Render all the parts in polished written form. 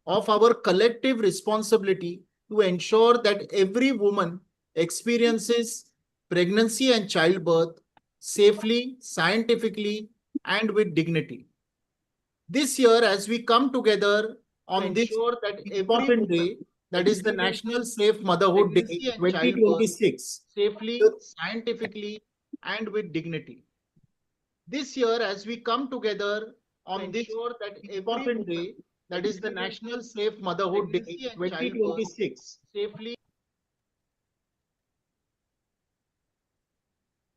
of our collective responsibility to ensure that every woman experiences pregnancy and childbirth safely, scientifically, and with dignity. This year, as we come together on this ensure that every important woman day, that is the National experiences Safe Motherhood Day pregnancy and childbirth 2026, safely, scientifically, and with dignity. This year, as we come together on this ensure that every important woman day, that is the National experiences Safe Motherhood Day pregnancy and childbirth 2026, safely.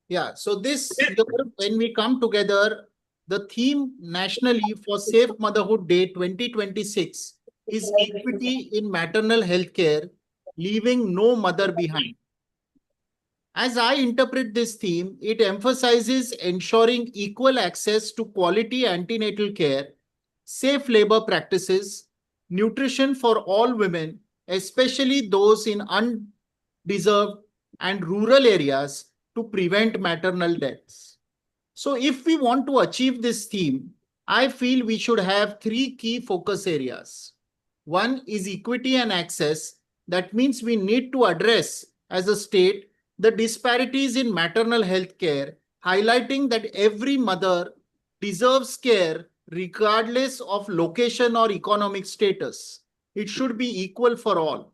Yeah, so this year, when we come together, the theme nationally for Safe Motherhood Day 2026 is equity in maternal health care, leaving no mother behind. As I interpret this theme, it emphasizes ensuring equal access to quality antenatal care, safe labor practices, nutrition for all women, especially those in undeserved and rural areas, to prevent maternal deaths. So, if we want to achieve this theme, I feel we should have three key focus areas. One is equity and access. That means we need to address, as a state, the disparities in maternal health care, highlighting that every mother deserves care regardless of location or economic status. It should be equal for all.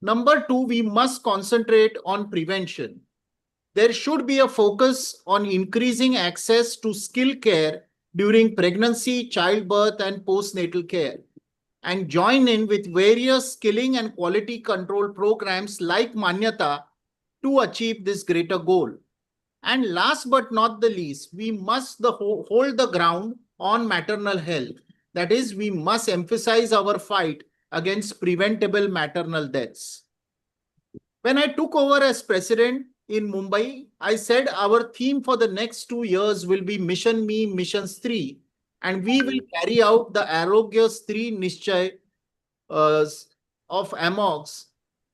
Number two, we must concentrate on prevention. There should be a focus on increasing access to skill care during pregnancy, childbirth, and postnatal care, and join in with various skilling and quality control programs like Manyata to achieve this greater goal. And last but not the least, we must hold the ground on maternal health. That is, we must emphasize our fight against preventable maternal deaths. When I took over as president in Mumbai, I said our theme for the next 2 years will be Mission Me, Missions 3, and we will carry out the Arogyas 3 Nischay uh, of AMOGS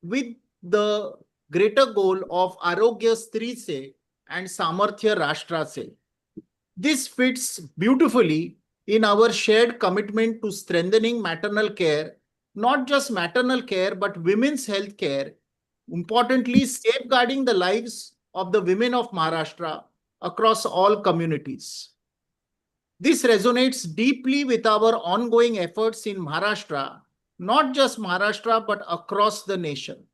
with the greater goal of Arogyas 3 Se and Samarthya Rashtra Se. This fits beautifully in our shared commitment to strengthening maternal care, not just maternal care, but women's health care, importantly, safeguarding the lives of the women of Maharashtra across all communities. This resonates deeply with our ongoing efforts in Maharashtra, not just Maharashtra, but across the nation.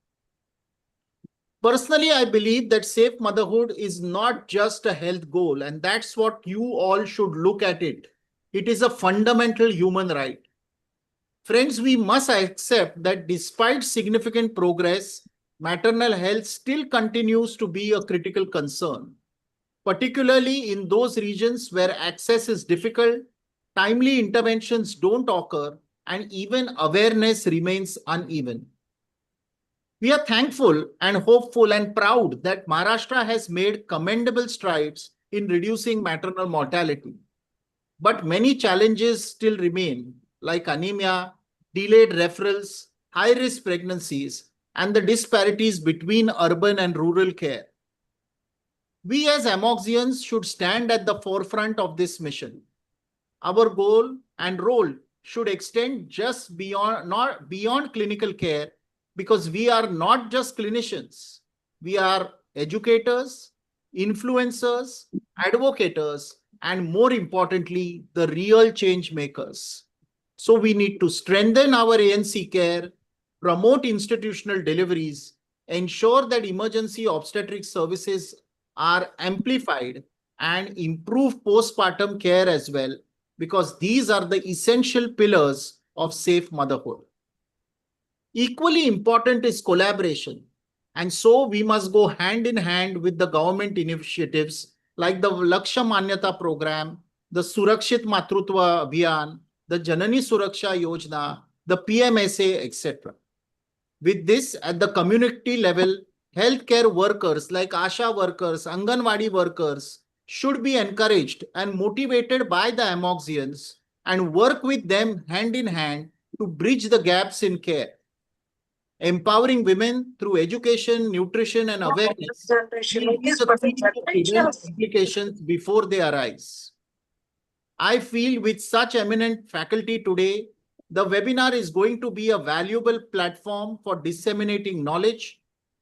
Personally, I believe that safe motherhood is not just a health goal, and that's what you all should look at it. It is a fundamental human right. Friends, we must accept that despite significant progress, maternal health still continues to be a critical concern, particularly in those regions where access is difficult, timely interventions don't occur, and even awareness remains uneven. We are thankful and hopeful and proud that Maharashtra has made commendable strides in reducing maternal mortality. But many challenges still remain, like anemia, delayed referrals, high risk pregnancies, and the disparities between urban and rural care. We as Amoxians should stand at the forefront of this mission. Our goal and role should extend just beyond, not beyond clinical care, because we are not just clinicians. We are educators, influencers, advocates, and more importantly, the real change makers. So we need to strengthen our ANC care, promote institutional deliveries, ensure that emergency obstetric services are amplified, and improve postpartum care as well, because these are the essential pillars of safe motherhood. Equally important is collaboration. And so we must go hand in hand with the government initiatives like the Laksha Manyata program, the Surakshit Matrutva Abhiyan, the Janani Suraksha Yojana, the PMSA, etc. With this, at the community level, healthcare workers like ASHA workers, Anganwadi workers should be encouraged and motivated by the Amoxians and work with them hand in hand to bridge the gaps in care. Empowering women through education, nutrition, and awareness will be the key to prevent complications before they arise. I feel with such eminent faculty today, The webinar is going to be a valuable platform for disseminating knowledge,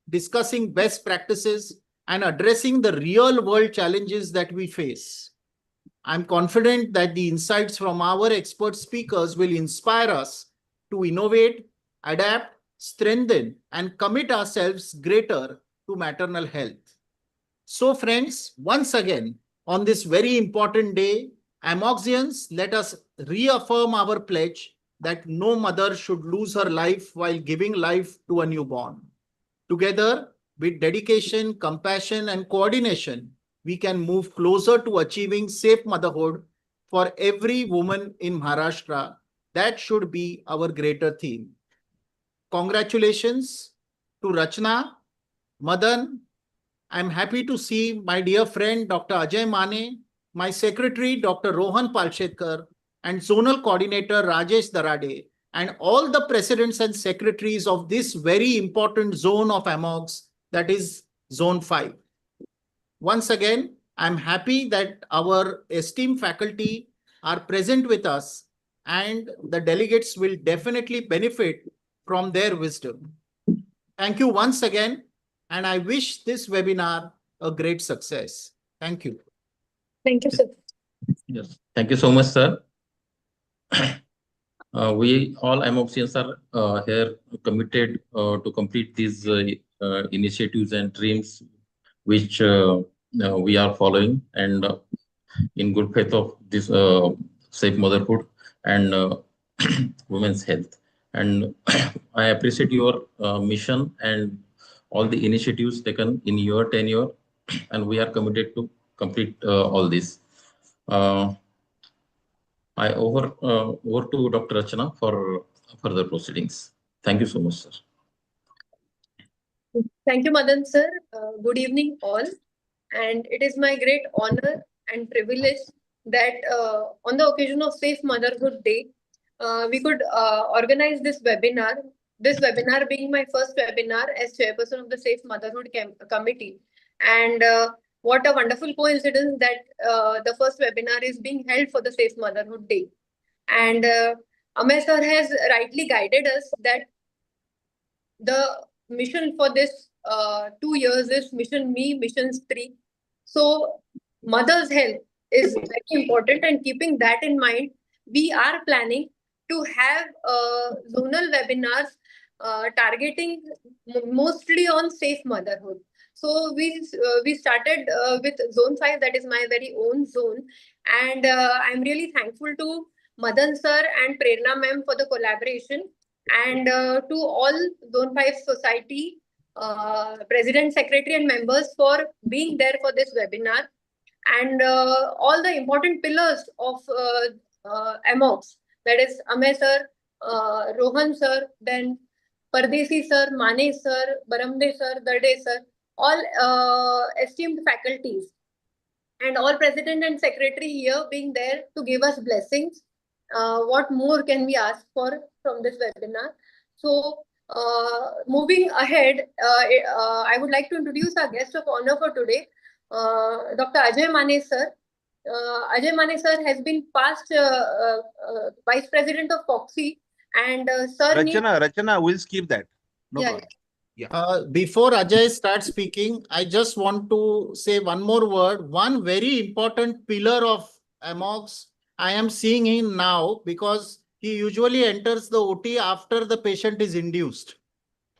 discussing best practices, and addressing the real-world challenges that we face. I'm confident that the insights from our expert speakers will inspire us to innovate, adapt, strengthen, and commit ourselves greater to maternal health. So friends, once again, on this very important day, Amoxians, let us reaffirm our pledge that no mother should lose her life while giving life to a newborn. Together, with dedication, compassion, and coordination, we can move closer to achieving safe motherhood for every woman in Maharashtra. That should be our greater theme. Congratulations to Rachna, Madan. I'm happy to see my dear friend Dr. Ajay Mane, my secretary Dr. Rohan Palshetkar, and zonal coordinator Rajesh Darade, and all the presidents and secretaries of this very important zone of AMOGS, that is Zone 5. Once again, I'm happy that our esteemed faculty are present with us, and the delegates will definitely benefit from their wisdom. Thank you once again, and I wish this webinar a great success. Thank you. Thank you, sir. Yes, thank you so much, sir. We all AMOGsians are here committed to complete these initiatives and dreams which we are following, and in good faith of this safe motherhood and women's health. And I appreciate your mission and all the initiatives taken in your tenure, and we are committed to complete all this. I over to Dr. Rachana for further proceedings. Thank you so much, sir. Thank you, Madan sir. Good evening, all. And it is my great honor and privilege that on the occasion of Safe Motherhood Day, we could organize this webinar. This webinar being my first webinar as chairperson of the Safe Motherhood Committee. And what a wonderful coincidence that the first webinar is being held for the Safe Motherhood Day. And Amay sir has rightly guided us that the mission for this 2 years is Mission Me, Mission Stree. So mother's health is very important, and keeping that in mind, we are planning to have zonal webinars targeting mostly on safe motherhood. So we started with Zone 5, that is my very own zone, and I'm really thankful to Madan sir and Prerna ma'am for the collaboration, and to all Zone 5 society president, secretary, and members for being there for this webinar, and all the important pillars of AMOGS, that is Amay sir, Rohan sir, then Pardesi sir, Mane sir, Baramde sir, Darde sir, all esteemed faculties, and all president and secretary here being there to give us blessings. What more can we ask for from this webinar? So moving ahead, I would like to introduce our guest of honor for today, Dr. Ajay Mane sir. Ajay Mane sir has been past vice president of FOXI, and sir. Rachana, we'll skip that. No Yeah, problem. Before Ajay starts speaking, I just want to say one more word. One very important pillar of AMOGS, I am seeing him now because he usually enters the OT after the patient is induced.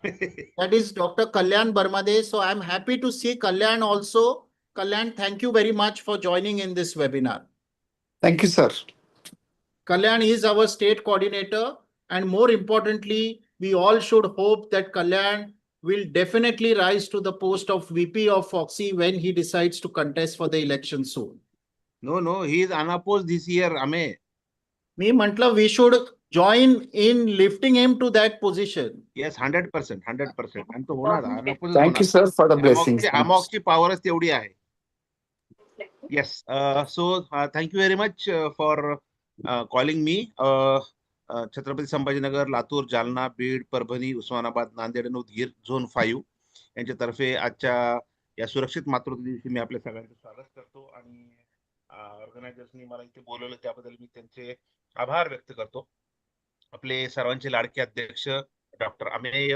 That is Dr. Kalyan Barmade. So I'm happy to see Kalyan also. Kalyan, thank you very much for joining in this webinar. Thank you, sir. Kalyan is our state coordinator, and more importantly, we all should hope that Kalyan will definitely rise to the post of VP of FOXI when he decides to contest for the election soon. No, he is unopposed this year, Ame. Me mantla, we should join in lifting him to that position. Yes, 100%, 100%. And to होणार, unopposed Thank you, होणार. sir, for the blessings. AMOGची power तेवढी आहे. Yes. So thank you very much for calling me. Chhatrapati Sambhajinagar, Latur, Jalna, Beed, Parbhani, Osmanabad, Nanded आणि Udgir zone 5 यांच्यातर्फे आजच्या या सुरक्षित मातृत्व दिवशी मी आपल्या सगळ्यांचं स्वागत करतो, आणि ऑर्गनायझर्सनी मला इथे बोलवलं त्याबद्दल मी त्यांचे आभार व्यक्त करतो. आपले सर्वांचे लाडके अध्यक्ष डॉक्टर अमेय,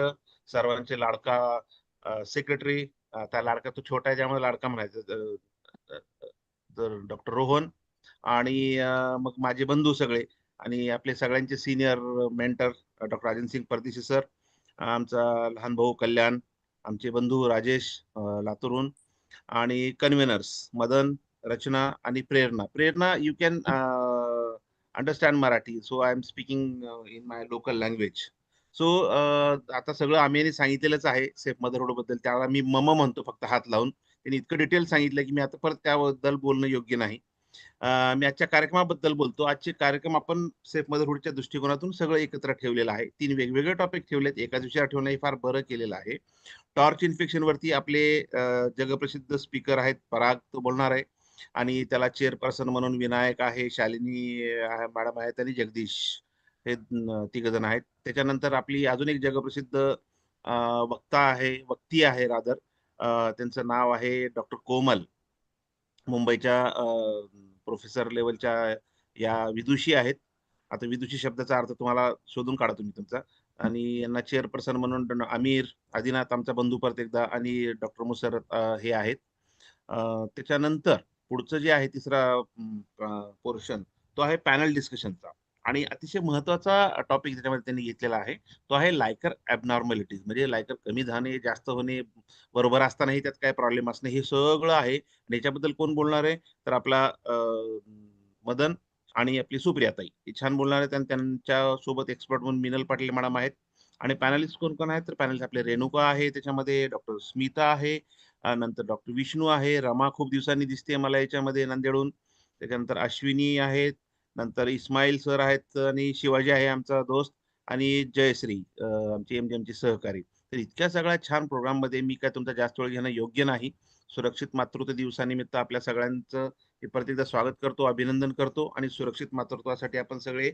सर्वांचे लाडका सेक्रेटरी, त्या लाडका तो छोटा आहे त्यामुळे लाडका म्हणायचं, तर डॉक्टर रोहन, आणि मग माझे बंधू सगळे, आणि आपले सगळ्यांचे सिनियर मेंटर डॉक्टर राजन सिंग परदेशी सर, आमचा लहान भाऊ कल्याण, आमचे बंधू राजेश लातूरहून, आणि कन्व्हेनर्स मदन, रचना आणि Prerna. Prerna, you can understand Marathi, so I am speaking in my local language. So आता सगळं आम्ही सांगितलेलंच आहे सेफ मदरहुड बद्दल, त्याला मी मम म्हणतो फक्त हात लावून. त्यांनी इतकं डिटेल सांगितलं की मी आता परत त्याबद्दल बोलणं योग्य नाही. मी आजच्या कार्यक्रमाबद्दल बोलतो. आजचे कार्यक्रम आपण सेफ मदरहुडच्या दृष्टिकोनातून सगळं एकत्र ठेवलेलं आहे. 3 वेगवेगळे टॉपिक ठेवलेत, एकाच विषयावर ठेवणं हे फार बरं केलेलं आहे. टॉर्च इन्फेक्शन वरती आपले जगप्रसिद्ध स्पीकर आहेत पराग, तो बोलणार आहे, आणि त्याला चेअरपर्सन म्हणून विनायक आहे, शालिनी मॅडम आहेत, आणि जगदीश, हे तिघ जण आहेत. त्याच्यानंतर आपली अजून एक जगप्रसिद्ध वक्ती आहे रादर, त्यांचं नाव आहे डॉक्टर कोमल, मुंबईच्या प्रोफेसर लेवलच्या या विदुषी आहेत. आता विदुषी शब्दाचा अर्थ तुम्हाला शोधून काढा तुम्ही तुमचा. आणि यांना चेअरपर्सन म्हणून आमिर आदिनाथ, आमचा बंधू परत एकदा, आणि डॉक्टर मुसरत हे आहेत. त्याच्यानंतर पुढचं जे आहे तिसरा पोर्शन, तो आहे पॅनल डिस्कशनचा, आणि अतिशय महत्वाचा टॉपिक त्याच्यामध्ये त्यांनी घेतलेला आहे, तो आहे लायकर ॲबनॉर्मॅलिटीज, म्हणजे लायकर कमी झाणे, जास्त होणे, बरोबर असतानाही त्यात काय प्रॉब्लेम असणे, हे सगळं आहे. आणि याच्याबद्दल कोण बोलणार आहे, तर आपला मदन आणि आपली सुप्रियाताई, हे छान बोलणार आहेत. आणि त्यांच्या सोबत एक्सपर्ट म्हणून मिनल पाटील मॅडम आहेत. आणि पॅनलिस्ट कोण कोण आहेत, तर पॅनलिस्ट आपले रेणुका आहे, त्याच्यामध्ये डॉक्टर स्मिता आहे, नंतर डॉक्टर विष्णू आहे, रमा खूप दिवसांनी दिसते मला याच्यामध्ये नांदेडहून, त्याच्यानंतर अश्विनी आहेत, नंतर इस्माईल सर आहेत, आणि शिवाजी आहे आमचा दोस्त, आणि जयश्री आमची एमजीएमची सहकारी. तर इतक्या सगळ्या छान प्रोग्राम मध्ये मी काय तुमचा जास्त वेळ घेणं योग्य नाही. सुरक्षित मातृत्व दिवसानिमित्त आपल्या सगळ्यांचं मी परत एकदा स्वागत करतो, अभिनंदन करतो, आणि सुरक्षित मातृत्वासाठी आपण सगळे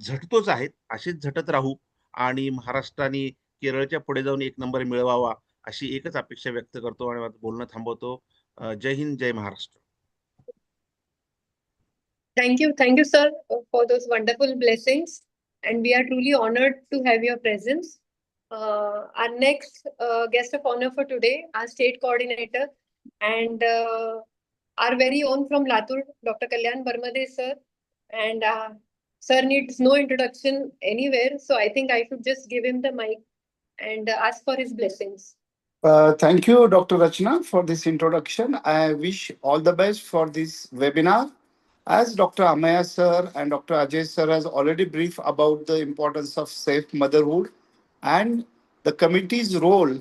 झटतोच आहेत, असेच झटत राहू, आणि महाराष्ट्राने केरळच्या पुढे जाऊन 1 नंबर मिळवावा, अशी एकच अपेक्षा व्यक्त करतो, आणि माझं बोलणं थांबवतो. जय हिंद, जय Maharashtra. Thank you, sir, for those wonderful blessings. And we are truly honored to have your presence. Our next guest of honor for today, our state coordinator, and our very own from Latur, Dr. Kalyan Barmade, sir. And sir needs no introduction anywhere, so I think I should just give him the mic and ask for his blessings. Thank you, Dr. Rachna, for this introduction. I wish all the best for this webinar. As Dr. Amaya sir and Dr. Ajay sir has already briefed about the importance of safe motherhood and the committee's role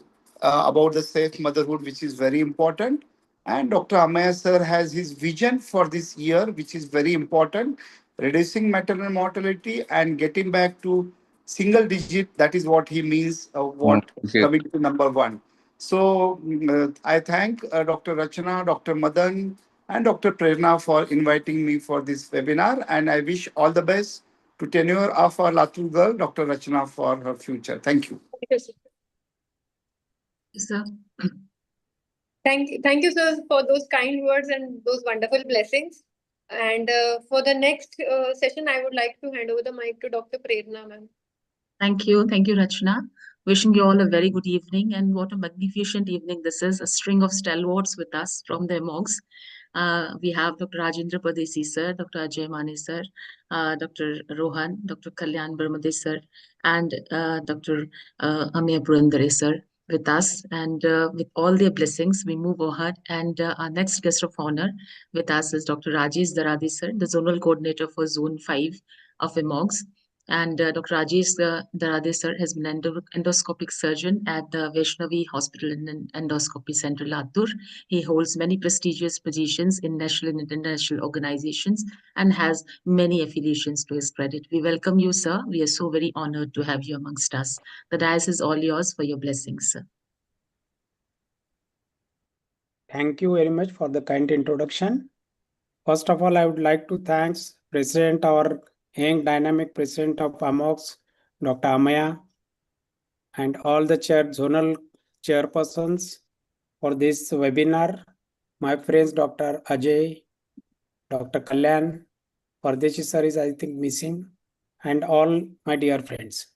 about the safe motherhood, which is very important. And Dr. Amaya sir has his vision for this year, which is very important, reducing maternal mortality and getting back to single digit. That is what he means, what committee number 1. So I thank Dr. Rachana, Dr. Madan, and Dr. Prerna for inviting me for this webinar. And I wish all the best to tenure of our Latur girl, Dr. Rachana, for her future. Thank you. Yes, sir. Thank you, sir, for those kind words and those wonderful blessings. And for the next session, I would like to hand over the mic to Dr. Prerna, ma'am. Thank you, Rachna. Wishing you all a very good evening, and what a magnificent evening this is. A string of stalwarts with us from the AMOGS. We have Dr. Rajendra Padesi sir, Dr. Ajay Mane sir, Dr. Rohan, Dr. Kalyan Barmade sir, and Dr. Amaya Purandare sir with us. And with all their blessings, we move ahead. And our next guest of honor with us is Dr. Rajesh Daradi sir, the Zonal Coordinator for Zone 5 of AMOGS. And Dr. Rajesh Darade sir has been an endoscopic surgeon at the Vaishnavi Hospital and Endoscopy Center, Latur. He holds many prestigious positions in national and international organizations and has many affiliations to his credit. We welcome you, sir. We are so very honored to have you amongst us. The dais is all yours for your blessings, sir. Thank you very much for the kind introduction. First of all, I would like to thank President, our young dynamic President of AMOGS, Dr. Amaya, and all the zonal chairpersons for this webinar. My friends, Dr. Ajay, Dr. Kalyan, Pardeshi sir is, I think, missing. and all my dear friends.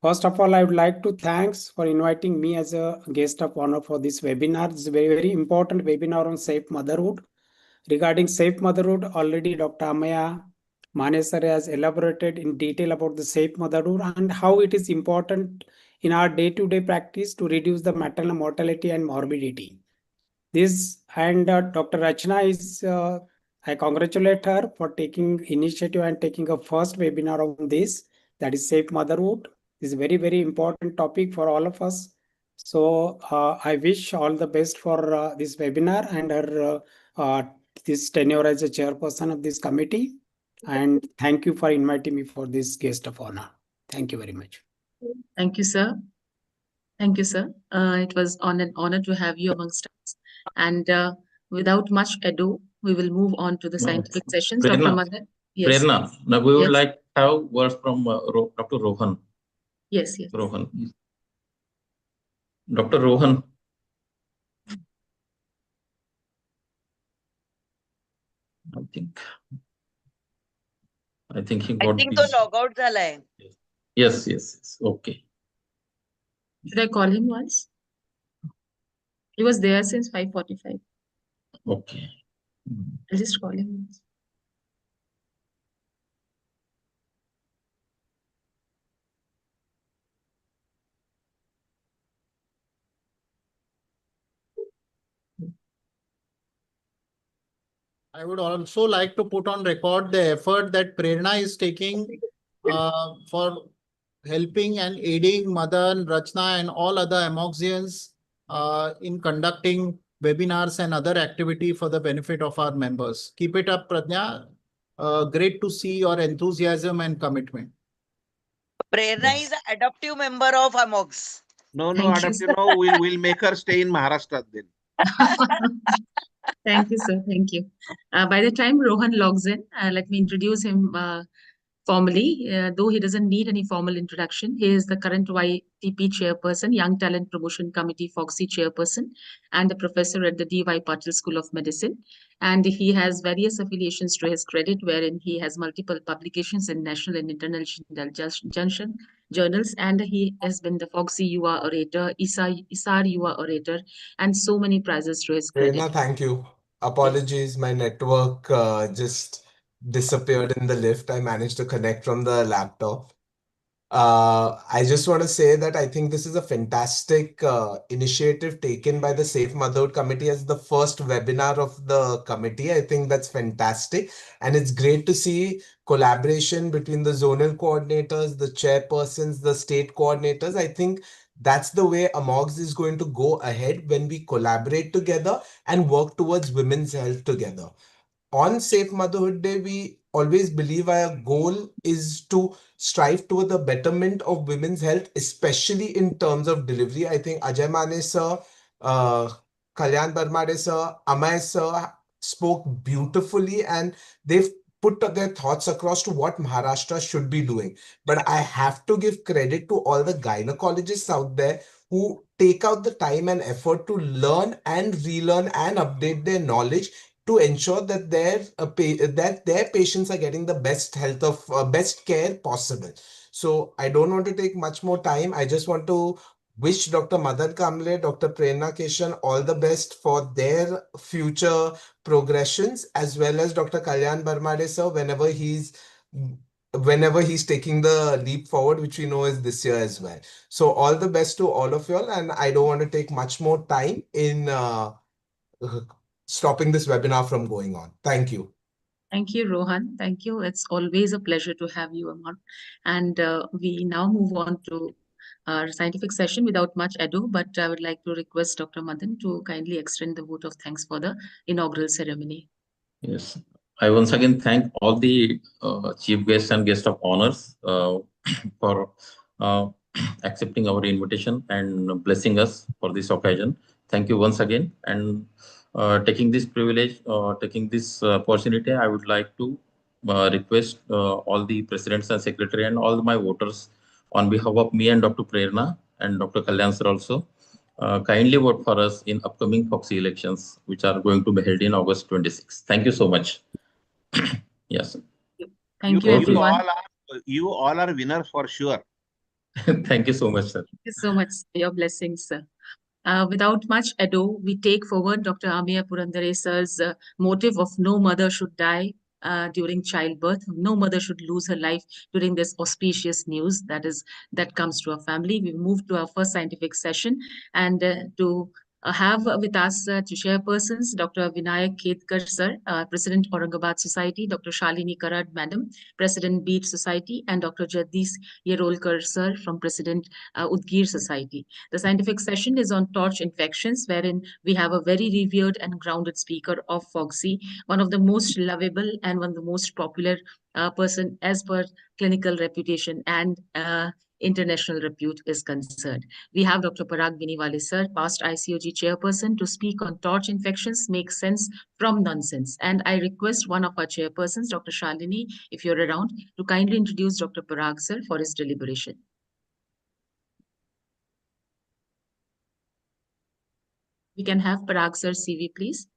First of all, I would like to thanks for inviting me as a guest of honor for this webinar. It's a very, very important webinar on safe motherhood. Regarding safe motherhood, already Dr. Amaya Manesar has elaborated in detail about the safe motherhood and how it is important in our day-to-day practice to reduce the maternal mortality and morbidity. This and Dr. Rachna is, I congratulate her for taking initiative and taking a first webinar on this, that is safe motherhood. This is a very, very important topic for all of us. So I wish all the best for this webinar and her this tenure as a chairperson of this committee. And thank you for inviting me for this guest of honor. Thank you very much. Thank you, sir. Thank you, sir. It was an honor to have you amongst us. And without much ado, we will move on to the scientific sessions. Dr. Prerna, Madan? Yes. Prerna, now we would Yes. like to have words from Dr. Rohan. Yes, yes. Rohan. Dr. Rohan. I think he got तो busy. Log out झालाय. Yes, yes, yes. Okay. Should I call him once? He was there since 5:45. Okay. I'll just call him once. I would also like to put on record the effort that Prerna is taking for helping and aiding Madan, Rachna, and all other AMOGSians in conducting webinars and other activity for the benefit of our members. Keep it up, Pradnya. Great to see your enthusiasm and commitment. Prerna is an adoptive member of AMOGS. No, Thank you, adoptive, sir. no, we'll make her stay in Maharashtra then. Thank you, sir. Thank you. By the time Rohan logs in, let me introduce him formally. Though he doesn't need any formal introduction, he is the current YTP chairperson, Young Talent Promotion Committee FOXY chairperson, and a professor at the D.Y. Patil School of Medicine. And he has various affiliations to his credit, wherein he has multiple publications in national and international journals. And he has been the FOXY Yuva Orator, ISAR Yuva Orator, and so many prizes to his credit. Prerna, thank you. Apologies, my network just disappeared in the lift. I managed to connect from the laptop. I just want to say that I think this is a fantastic initiative taken by the Safe Motherhood Committee as the first webinar of the committee. I think that's fantastic. And it's great to see collaboration between the zonal coordinators, the chairpersons, the state coordinators. I think that's the way AMOGS is going to go ahead when we collaborate together and work towards women's health together. On Safe Motherhood Day, we always believe our goal is to strive toward the betterment of women's health, especially in terms of delivery. I think Ajay Mane sir, Kalyan Barmade sir, Amay sir spoke beautifully, and they've put their thoughts across to what Maharashtra should be doing. But I have to give credit to all the gynecologists out there who take out the time and effort to learn and relearn and update their knowledge to ensure that their patients are getting the best health of best care possible. So I don't want to take much more time. I just want to wish Dr. Madan Kamble, Dr. Prerna Keshan all the best for their future progressions, as well as Dr. Kalyan Barmade sir whenever he's taking the leap forward, which we know is this year as well. So all the best to all of y'all, and I don't want to take much more time in stopping this webinar from going on. Thank you. Thank you, Rohan. Thank you. It's always a pleasure to have you, Amar. And we now move on to our scientific session without much ado, but I would like to request Dr. Madan to kindly extend the vote of thanks for the inaugural ceremony. Yes. I once again thank all the chief guests and guest of honors for accepting our invitation and blessing us for this occasion. Thank you once again. And taking this privilege, taking this opportunity, I would like to request all the presidents and secretary and all my voters on behalf of me and Dr. Prerna and Dr. Kalyan sir also, kindly vote for us in upcoming FOXY elections, which are going to be held in August 26. Thank you so much. Yes. Thank you, Okay. everyone. You all are winner for sure. Thank you so much, sir. Thank you so much for your blessings, sir. Without much ado, we take forward Dr. Amiya Purandare sir's motive of no mother should die during childbirth. No mother should lose her life during this auspicious news that comes to our family. We move to our first scientific session and to have with us two chairpersons, Dr. Vinayak Kedkar sir, President Aurangabad Society, Dr. Shalini Karad madam, President Beat Society, and Dr. Jagdish Yerolkar sir from President Udgir Society. The scientific session is on torch infections, wherein we have a very revered and grounded speaker of FOGSI, one of the most lovable and one of the most popular person as per clinical reputation and international repute is concerned. We have Dr. Parag Biniwale sir, past ICOG chairperson, to speak on torch infections, make sense from nonsense. And I request one of our chairpersons, Dr. Shalini, if you're around, to kindly introduce Dr. Parag sir for his deliberation. We can have Parag sir CV, please.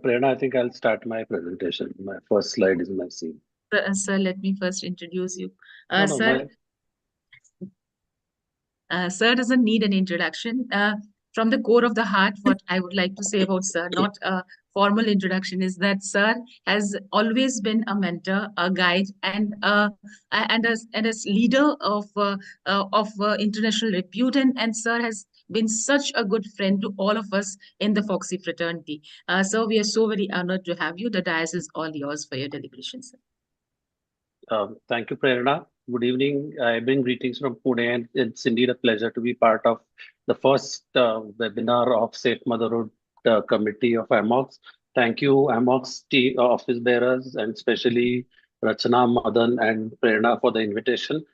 Prerna, I think I'll start my presentation. My first slide is my CV. Sir, let me first introduce you. No, Sir, sir doesn't need an introduction. From the core of the heart, what I would like to say about sir, not a formal introduction, is that sir has always been a mentor, a guide, and as leader of international repute, and sir has been such a good friend to all of us in the FOGSI fraternity. So we are so very honored to have you. The dais is all yours for your deliberation, sir. Thank you, Prerna. Good evening. I bring greetings from Pune, and it's indeed a pleasure to be part of the first webinar of Safe Motherhood Committee of AMOGS. Thank you, AMOGS office bearers, and especially Rachana, Madan, and Prerna for the invitation.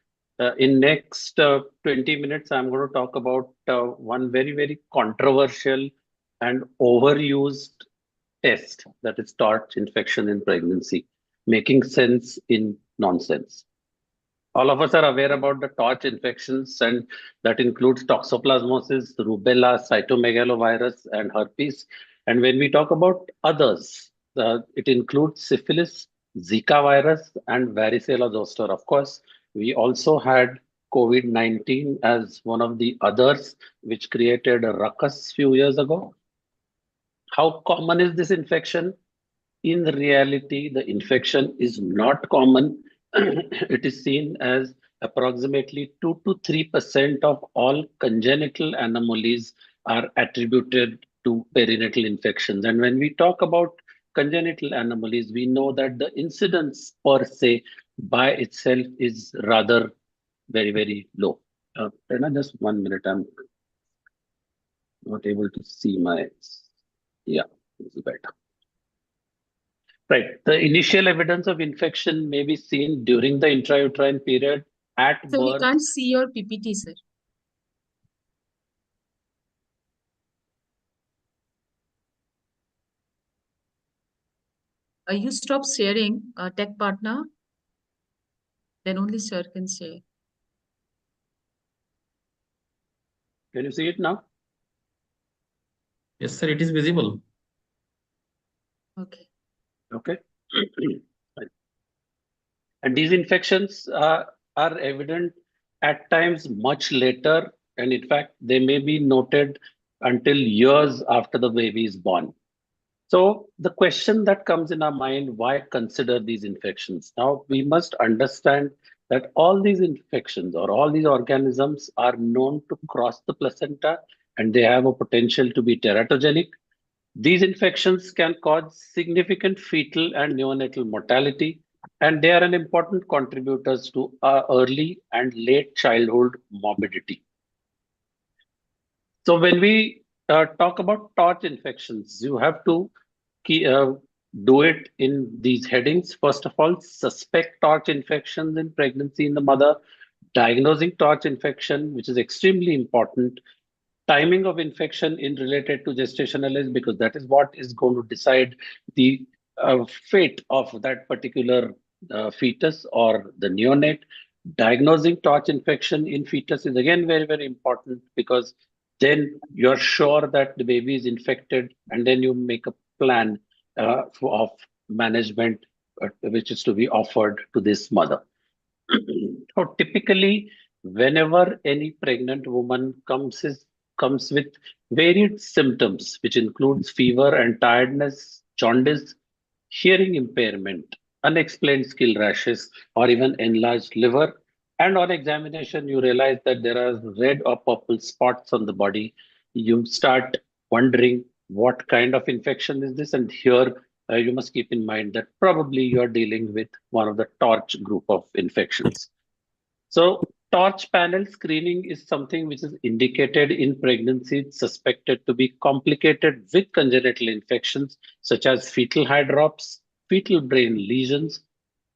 In next 20 minutes, I'm going to talk about one very, very controversial and overused test, that is torch infection in pregnancy, making sense in nonsense. All of us are aware about the torch infections, and that includes toxoplasmosis, rubella, cytomegalovirus, and herpes. And when we talk about others, it includes syphilis, Zika virus, and varicella zoster. Of course, we also had COVID-19 as one of the others, which created a ruckus few years ago. How common is this infection? In reality, the infection is not common. It is seen as approximately 2 to 3% of all congenital anomalies are attributed to perinatal infections. And when we talk about congenital anomalies, we know that the incidence per se by itself is rather very, very low. Just 1 minute, I'm not able to see my, yeah, this is better. Right. The initial evidence of infection may be seen during the intrauterine period at So birth. we can't see your PPT, sir. You stop sharing, tech partner, then only sir can share. Can you see it now? Yes, sir, it is visible. Okay. Okay. And these infections are evident at times much later, and in fact, they may be noted until years after the baby is born. So the question that comes in our mind, why consider these infections? Now, we must understand that all these infections or all these organisms are known to cross the placenta, and they have a potential to be teratogenic. These infections can cause significant fetal and neonatal mortality, and they are an important contributors to early and late childhood morbidity. So when we talk about torch infections, you have to do it in these headings. First of all, suspect torch infections in pregnancy in the mother, diagnosing torch infection, which is extremely important, timing of infection in related to gestational age, because that is what is going to decide the fate of that particular fetus or the neonate. Diagnosing torch infection in fetus is again very, very important, because then you're sure that the baby is infected, and then you make a plan of management which is to be offered to this mother. So typically, whenever any pregnant woman comes with varied symptoms, which includes fever and tiredness, jaundice, hearing impairment, unexplained skin rashes, or even enlarged liver, and on examination, you realize that there are red or purple spots on the body, you start wondering what kind of infection is this, and here you must keep in mind that probably you are dealing with one of the TORCH group of infections. So torch panel screening is something which is indicated in pregnancy suspected to be complicated with congenital infections such as fetal hydrops, fetal brain lesions,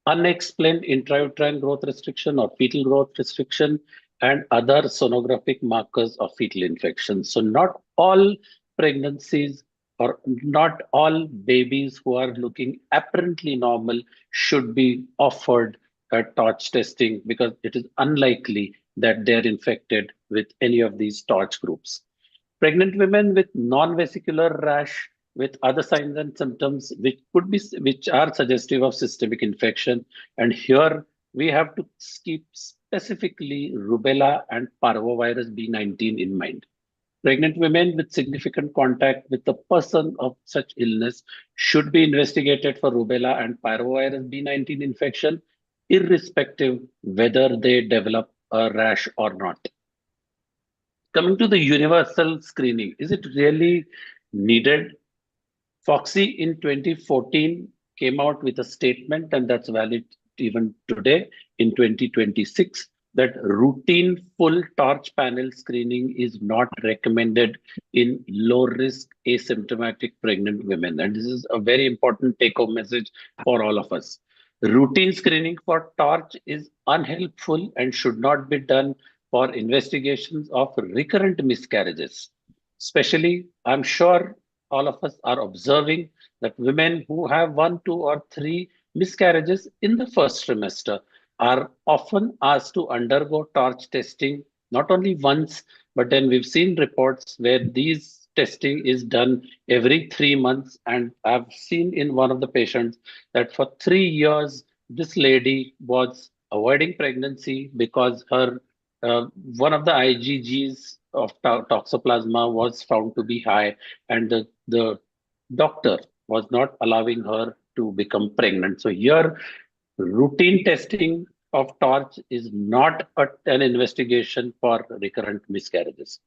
unexplained intrauterine growth restriction or fetal growth restriction, and other sonographic markers of fetal infection. So not all pregnancies or not all babies who are looking apparently normal should be offered a torch testing because it is unlikely that they're infected with any of these torch groups. Pregnant women with non-vesicular rash with other signs and symptoms which are suggestive of systemic infection, and here we have to keep specifically rubella and parvovirus B19 in mind. Pregnant women with significant contact with a person of such illness should be investigated for rubella and parvovirus B19 infection, irrespective whether they develop a rash or not. Coming to the universal screening, is it really needed? Foxy in 2014 came out with a statement, and that's valid even today in 2026, that routine full torch panel screening is not recommended in low risk asymptomatic pregnant women. And this is a very important take home message for all of us. Routine screening for torch is unhelpful and should not be done for investigations of recurrent miscarriages. Especially, I'm sure all of us are observing that women who have 1, 2, or 3 miscarriages in the first trimester are often asked to undergo torch testing not only once, but then we've seen reports where these testing is done every 3 months. And I've seen in one of the patients that for 3 years, this lady was avoiding pregnancy because her one of the IgGs of toxoplasma was found to be high, and the doctor was not allowing her to become pregnant. So here, routine testing of torch is not an investigation for recurrent miscarriages.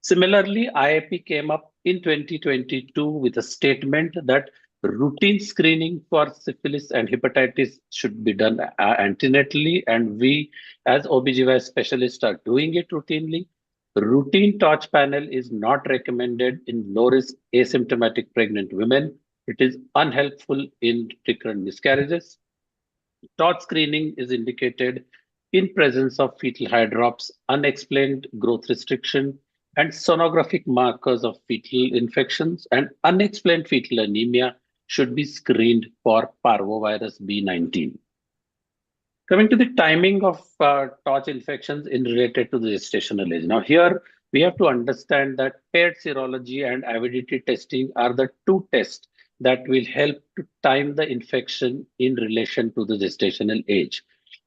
Similarly, IAP came up in 2022 with a statement that routine screening for syphilis and hepatitis should be done antenatally, and we as OBGYN specialists are doing it routinely. Routine torch panel is not recommended in low risk asymptomatic pregnant women. It is unhelpful in recurrent miscarriages. Torch screening is indicated in presence of fetal hydrops, unexplained growth restriction, and sonographic markers of fetal infections, and unexplained fetal anemia should be screened for parvovirus B19. Coming to the timing of torch infections in related to the gestational age. Now here we have to understand that paired serology and avidity testing are the two tests that will help to time the infection in relation to the gestational age.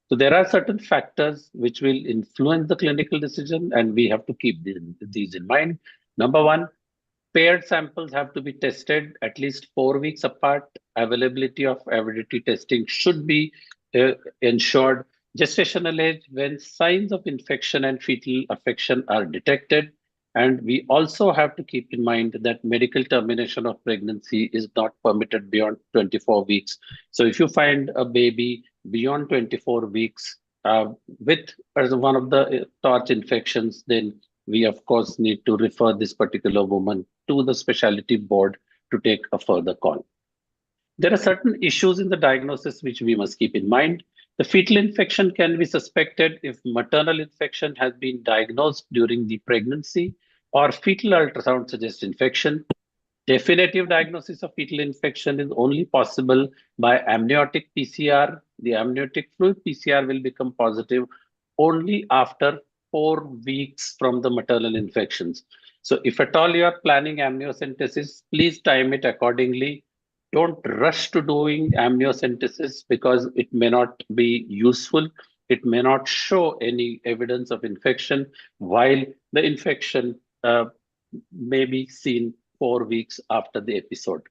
So there are certain factors which will influence the clinical decision, and we have to keep these in mind. Number one, paired samples have to be tested at least 4 weeks apart. Availability of avidity testing should be ensured. Gestational age, when signs of infection and fetal affection are detected. And we also have to keep in mind that medical termination of pregnancy is not permitted beyond 24 weeks. So if you find a baby beyond 24 weeks with as one of the torch infections, then we of course need to refer this particular woman to the specialty board to take a further call. There are certain issues in the diagnosis which we must keep in mind. The fetal infection can be suspected if maternal infection has been diagnosed during the pregnancy or fetal ultrasound suggests infection. Definitive diagnosis of fetal infection is only possible by amniotic PCR. The amniotic fluid PCR will become positive only after 4 weeks from the maternal infections. So if at all you are planning amniocentesis, please time it accordingly. Don't rush to doing amniocentesis because it may not be useful. It may not show any evidence of infection, while the infection may be seen 4 weeks after the episode.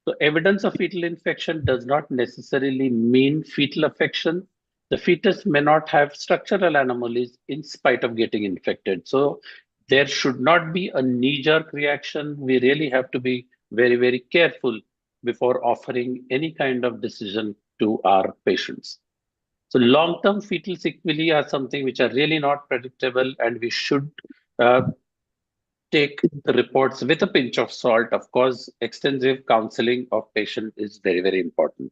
So evidence of fetal infection does not necessarily mean fetal affection. The fetus may not have structural anomalies in spite of getting infected. So there should not be a knee-jerk reaction. We really have to be very, very careful before offering any kind of decision to our patients. So long-term fetal sequelae are something which are really not predictable, and we should uh, take the reports with a pinch of salt. Of course, extensive counseling of patient is very, very important.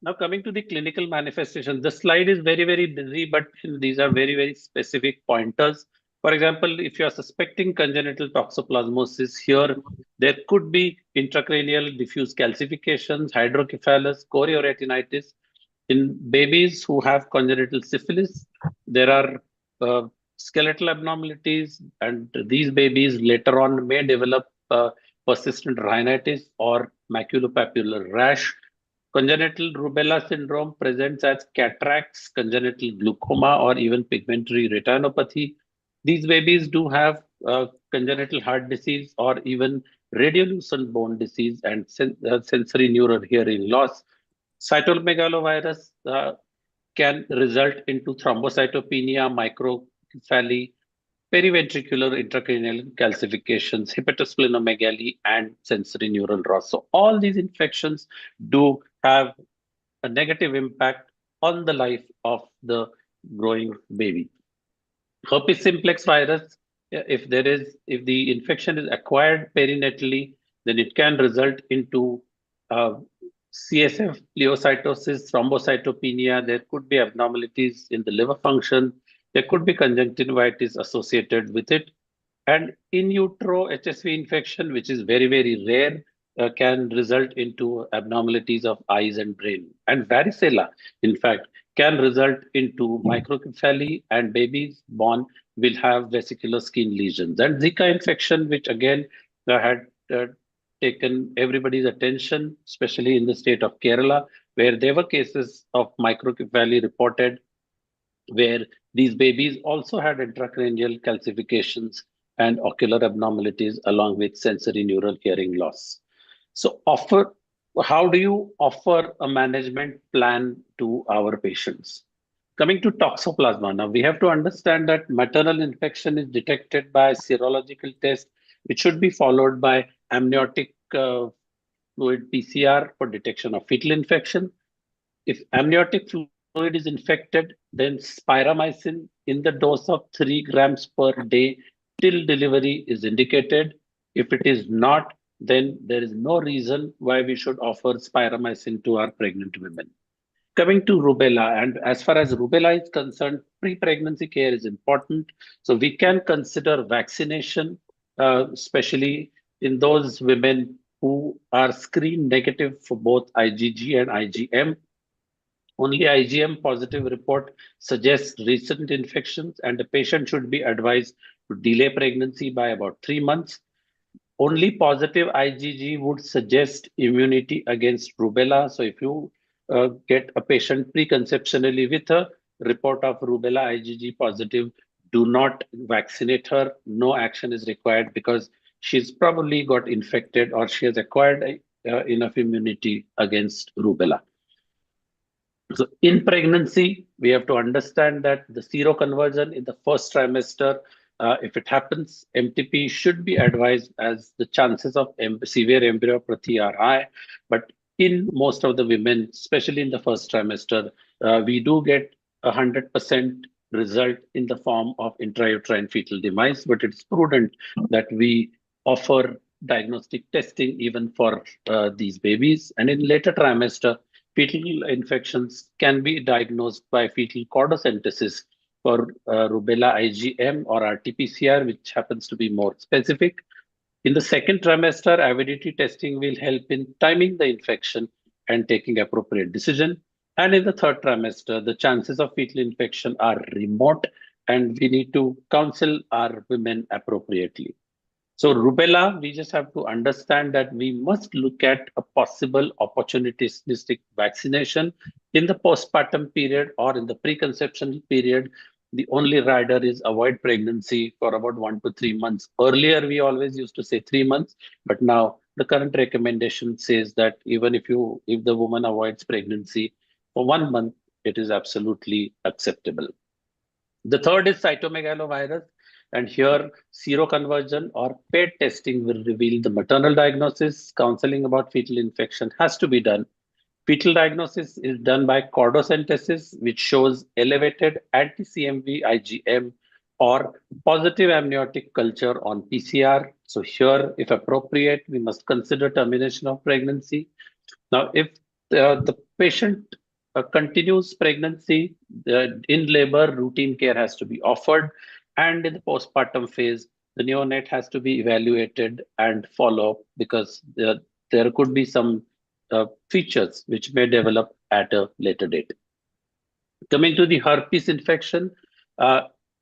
Now, coming to the clinical manifestations, the slide is very, very busy, but these are very, very specific pointers. For example, if you are suspecting congenital toxoplasmosis, here there could be intracranial diffuse calcifications, hydrocephalus, chorioretinitis. In babies who have congenital syphilis, there are skeletal abnormalities, and these babies later on may develop persistent rhinitis or maculopapular rash. Congenital rubella syndrome presents as cataracts, congenital glaucoma, or even pigmentary retinopathy. These babies do have congenital heart disease or even radiolucent bone disease and sensory neural hearing loss. Cytomegalovirus can result into thrombocytopenia, microcephaly, periventricular intracranial calcifications, hepatosplenomegaly, and sensory neural loss. So all these infections do have a negative impact on the life of the growing baby. Herpes simplex virus, if the infection is acquired perinatally, then it can result into CSF pleocytosis, thrombocytopenia. There could be abnormalities in the liver function. There could be conjunctivitis associated with it. And in utero HSV infection, which is very, very rare, can result into abnormalities of eyes and brain. And varicella, in fact, can result into microcephaly, and babies born will have vesicular skin lesions. And Zika infection, which again had taken everybody's attention, especially in the state of Kerala, where there were cases of microcephaly reported, where these babies also had intracranial calcifications and ocular abnormalities along with sensory neural hearing loss. So how do you offer a management plan to our patients? Coming to toxoplasma, now we have to understand that maternal infection is detected by serological test, which should be followed by amniotic fluid PCR for detection of fetal infection. If amniotic fluid is infected, then spiramycin in the dose of 3 grams per day till delivery is indicated. If it is not, then there is no reason why we should offer spiramycin to our pregnant women. Coming to rubella, and as far as rubella is concerned, pre-pregnancy care is important. So we can consider vaccination, especially in those women who are screened negative for both IgG and IgM. Only IgM positive report suggests recent infections, and the patient should be advised to delay pregnancy by about 3 months. Only positive IgG would suggest immunity against rubella. So if you get a patient preconceptionally with a report of rubella IgG positive, do not vaccinate her. No action is required because she's probably got infected or she has acquired enough immunity against rubella. So in pregnancy, we have to understand that the seroconversion in the first trimester, if it happens, MTP should be advised as the chances of severe embryopathy are high. But in most of the women, especially in the first trimester, we do get 100% result in the form of intrauterine fetal demise, but it's prudent that we offer diagnostic testing even for these babies. And in later trimester, fetal infections can be diagnosed by fetal chordocentesis for rubella IgM or RT-PCR, which happens to be more specific. In the second trimester, avidity testing will help in timing the infection and taking appropriate decision. And in the third trimester, the chances of fetal infection are remote and we need to counsel our women appropriately. So rubella, we just have to understand that we must look at a possible opportunistic vaccination in the postpartum period or in the preconception period. The only rider is avoid pregnancy for about 1 to 3 months. Earlier, we always used to say 3 months, but now the current recommendation says that even if the woman avoids pregnancy for 1 month, it is absolutely acceptable. The third is cytomegalovirus, and here seroconversion or PET testing will reveal the maternal diagnosis. Counseling about fetal infection has to be done. Fetal diagnosis is done by cordocentesis, which shows elevated anti-CMV IgM or positive amniotic culture on PCR. So here, if appropriate, we must consider termination of pregnancy. Now, if the patient continues pregnancy, in labor, routine care has to be offered. And in the postpartum phase, the neonate has to be evaluated and follow up because there could be some features which may develop at a later date. Coming to the herpes infection,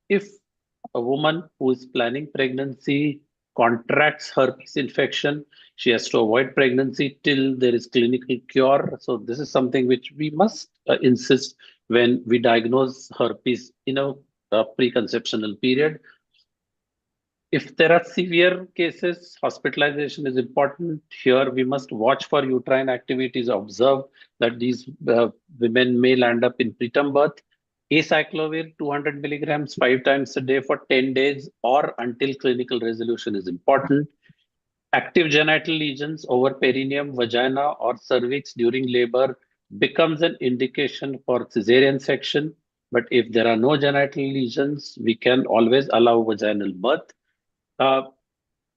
if a woman who is planning pregnancy contracts herpes infection, she has to avoid pregnancy till there is clinical cure. So this is something which we must insist when we diagnose herpes in a preconceptional period. If there are severe cases, hospitalization is important. Here, we must watch for uterine activities, observe that these women may land up in preterm birth. Acyclovir 200 milligrams 5 times a day for 10 days or until clinical resolution is important. Active genital lesions over perineum, vagina, or cervix during labor becomes an indication for cesarean section. But if there are no genital lesions, we can always allow vaginal birth.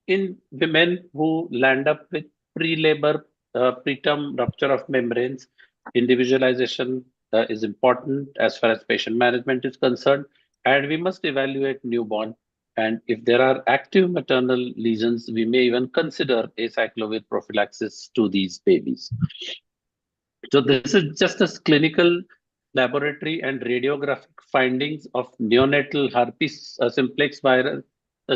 In women who land up with pre-labor preterm rupture of membranes, individualization is important as far as patient management is concerned, and we must evaluate newborn. And if there are active maternal lesions, we may even consider acyclovir prophylaxis to these babies. So this is just a clinical laboratory and radiographic findings of neonatal herpes simplex virus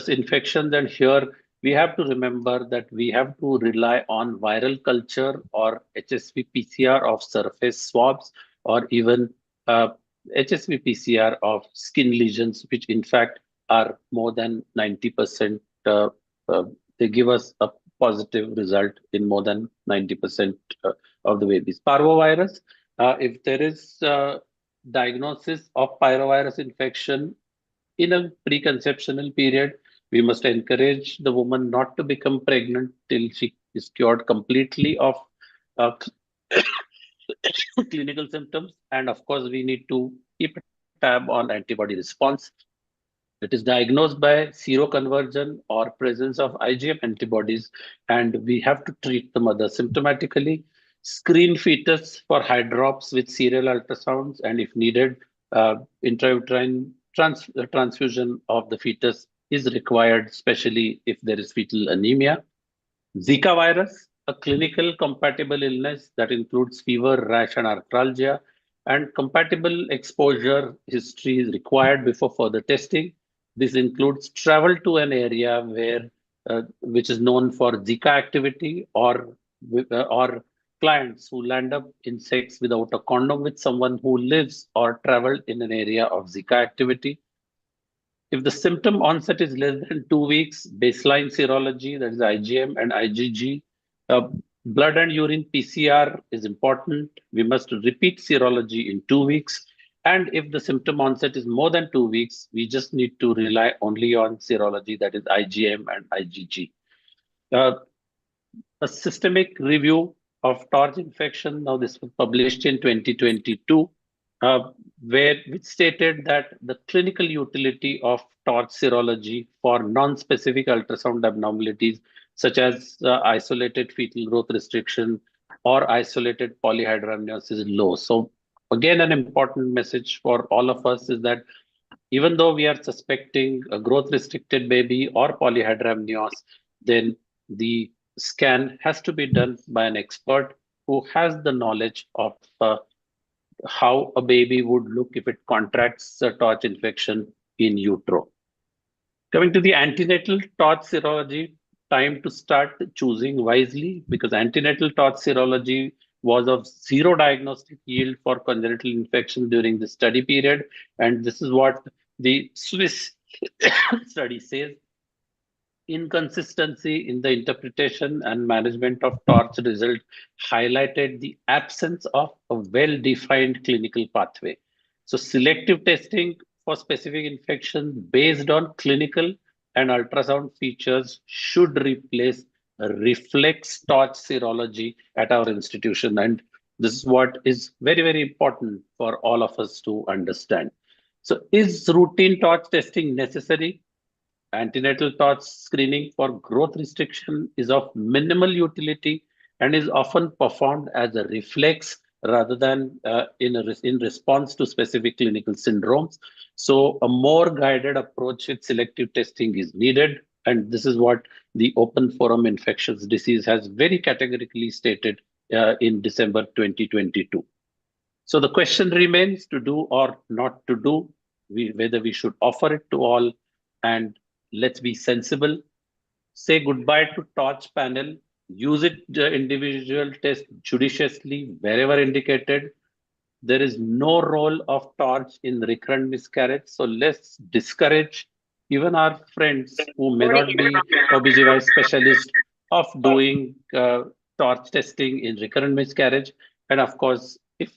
infections. And here we have to remember that we have to rely on viral culture or HSV PCR of surface swabs or even HSV PCR of skin lesions, which in fact are more than 90%. They give us a positive result in more than 90% of the babies. Parvovirus, if there is diagnosis of pyrovirus infection in a preconceptional period, we must encourage the woman not to become pregnant till she is cured completely of uh, clinical symptoms. And of course, we need to keep a tab on antibody response. It is diagnosed by seroconversion or presence of IgM antibodies, and we have to treat the mother symptomatically, screen fetus for hydrops with serial ultrasounds, and if needed, intrauterine transfusion of the fetus is required, especially if there is fetal anemia. Zika virus, a clinical compatible illness that includes fever, rash, and arthralgia, and compatible exposure history is required before further testing. This includes travel to an area where which is known for Zika activity or clients who land up in sex without a condom with someone who lives or traveled in an area of Zika activity. If the symptom onset is less than 2 weeks, baseline serology, that is IgM and IgG, blood and urine PCR is important. We must repeat serology in 2 weeks. And if the symptom onset is more than 2 weeks, we just need to rely only on serology, that is IgM and IgG. A systemic review of TORCH infection, now this was published in 2022, which stated that the clinical utility of TORCH serology for non-specific ultrasound abnormalities, such as isolated fetal growth restriction or isolated polyhydramnios, is low. So again, an important message for all of us is that even though we are suspecting a growth restricted baby or polyhydramnios, then the scan has to be done by an expert who has the knowledge of how a baby would look if it contracts a TORCH infection in utero. Coming to the antenatal torch serology, time to start choosing wisely, because antenatal torch serology was of zero diagnostic yield for congenital infection during the study period. And this is what the Swiss study says. Inconsistency in the interpretation and management of torch result highlighted the absence of a well-defined clinical pathway. So selective testing for specific infections based on clinical and ultrasound features should replace a reflex torch serology at our institution. And this is what is very, very important for all of us to understand. So is routine torch testing necessary? Antenatal torch screening for growth restriction is of minimal utility and is often performed as a reflex rather than in response to specific clinical syndromes. So a more guided approach with selective testing is needed. And this is what the Open Forum Infectious Disease has very categorically stated in December 2022. So the question remains to do or not to do, whether we should offer it to all, and let's be sensible. Say goodbye to torch panel, use it individual test judiciously wherever indicated. There is no role of torch in recurrent miscarriage. So let's discourage even our friends who may not be OBGYN specialists of doing torch testing in recurrent miscarriage. And of course, if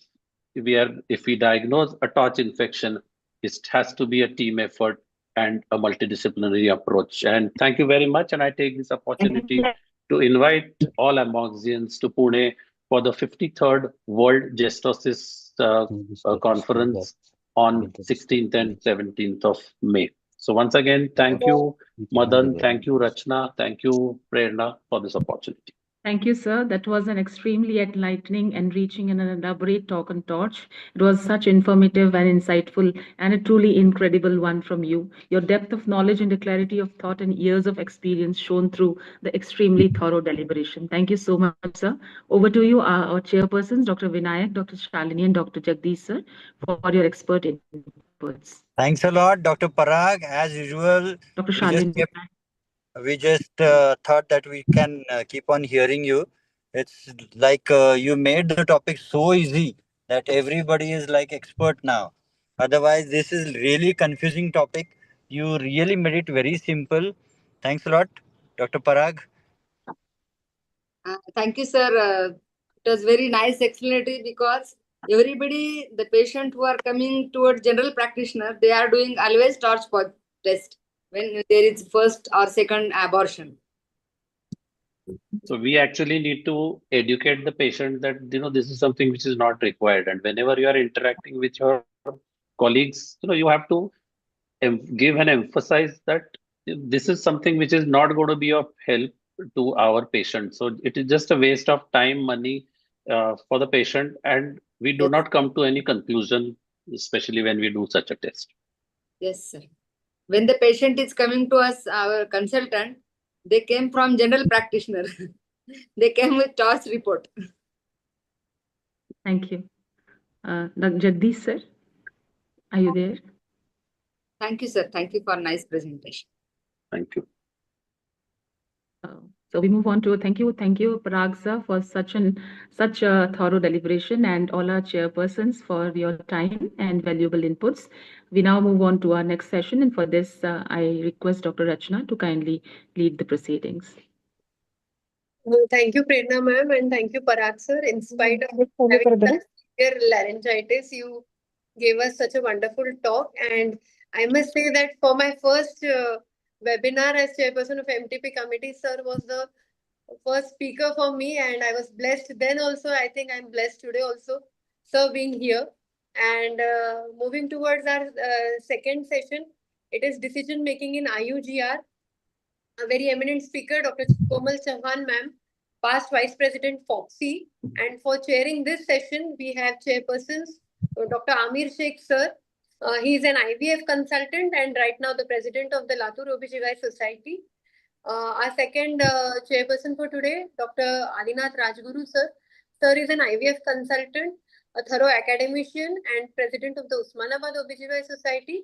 we diagnose a torch infection, it has to be a team effort and a multidisciplinary approach. And thank you very much. And I take this opportunity to invite all AMOGSians to Pune for the 53rd World Gestosis Conference on 16th and 17th of May. So once again, thank you, Madan, thank you, Rachna, thank you, Prerna, for this opportunity. Thank you, sir. That was an extremely enlightening, enriching, and an elaborate talk on torch. It was such informative and insightful, and a truly incredible one from you. Your depth of knowledge and the clarity of thought and years of experience shown through the extremely thorough deliberation. Thank you so much, sir. Over to you, our chairpersons, Dr. Vinayak, Dr. Shalini, and Dr. Jagdish, sir, for your expert inputs. Thanks a lot, Dr. Parag. As usual, Dr. Shalini. We just thought that we can keep on hearing you. It's like you made the topic so easy that everybody is like expert now. Otherwise, this is really confusing topic. You really made it very simple. Thanks a lot, Dr. Parag. Thank you, sir. It was very nice explanatory because everybody, the patient who are coming towards general practitioner, they are doing always torch test when there is first or second abortion. So we actually need to educate the patient that this is something which is not required, and whenever you are interacting with your colleagues, you have to give and emphasize that this is something which is not going to be of help to our patient. So it is just a waste of time, money for the patient, and we do not come to any conclusion, especially when we do such a test. Yes, sir. When the patient is coming to us, our consultant, they came from general practitioner. They came with torch report. Thank you. Dr. Jagdish, sir, are you there? Thank you, sir. Thank you for nice presentation. Thank you. So we move on to thank you, Parag sir, for such a thorough deliberation, and all our chairpersons for your time and valuable inputs. We now move on to our next session, and for this, I request Dr. Rachna to kindly lead the proceedings. Thank you, Prerna ma'am, and thank you, Parag sir. In spite of having severe laryngitis, you gave us such a wonderful talk, and I must say that for my first webinar as chairperson of MTP committee, sir was the first speaker for me, and I was blessed then also. I think I'm blessed today also, sir being here. And moving towards our second session, it is decision making in IUGR. A very eminent speaker, Dr. Komal Chauhan ma'am, past Vice President FOXY. And for chairing this session, we have chairpersons, Dr. Amir Sheikh sir. He is an IVF consultant and right now the president of the Latur OBGYN Society. Our second chairperson for today, Dr. Adinath Rajguru sir. Sir is an IVF consultant, a thorough academician and president of the Usmanabad OBGYN Society.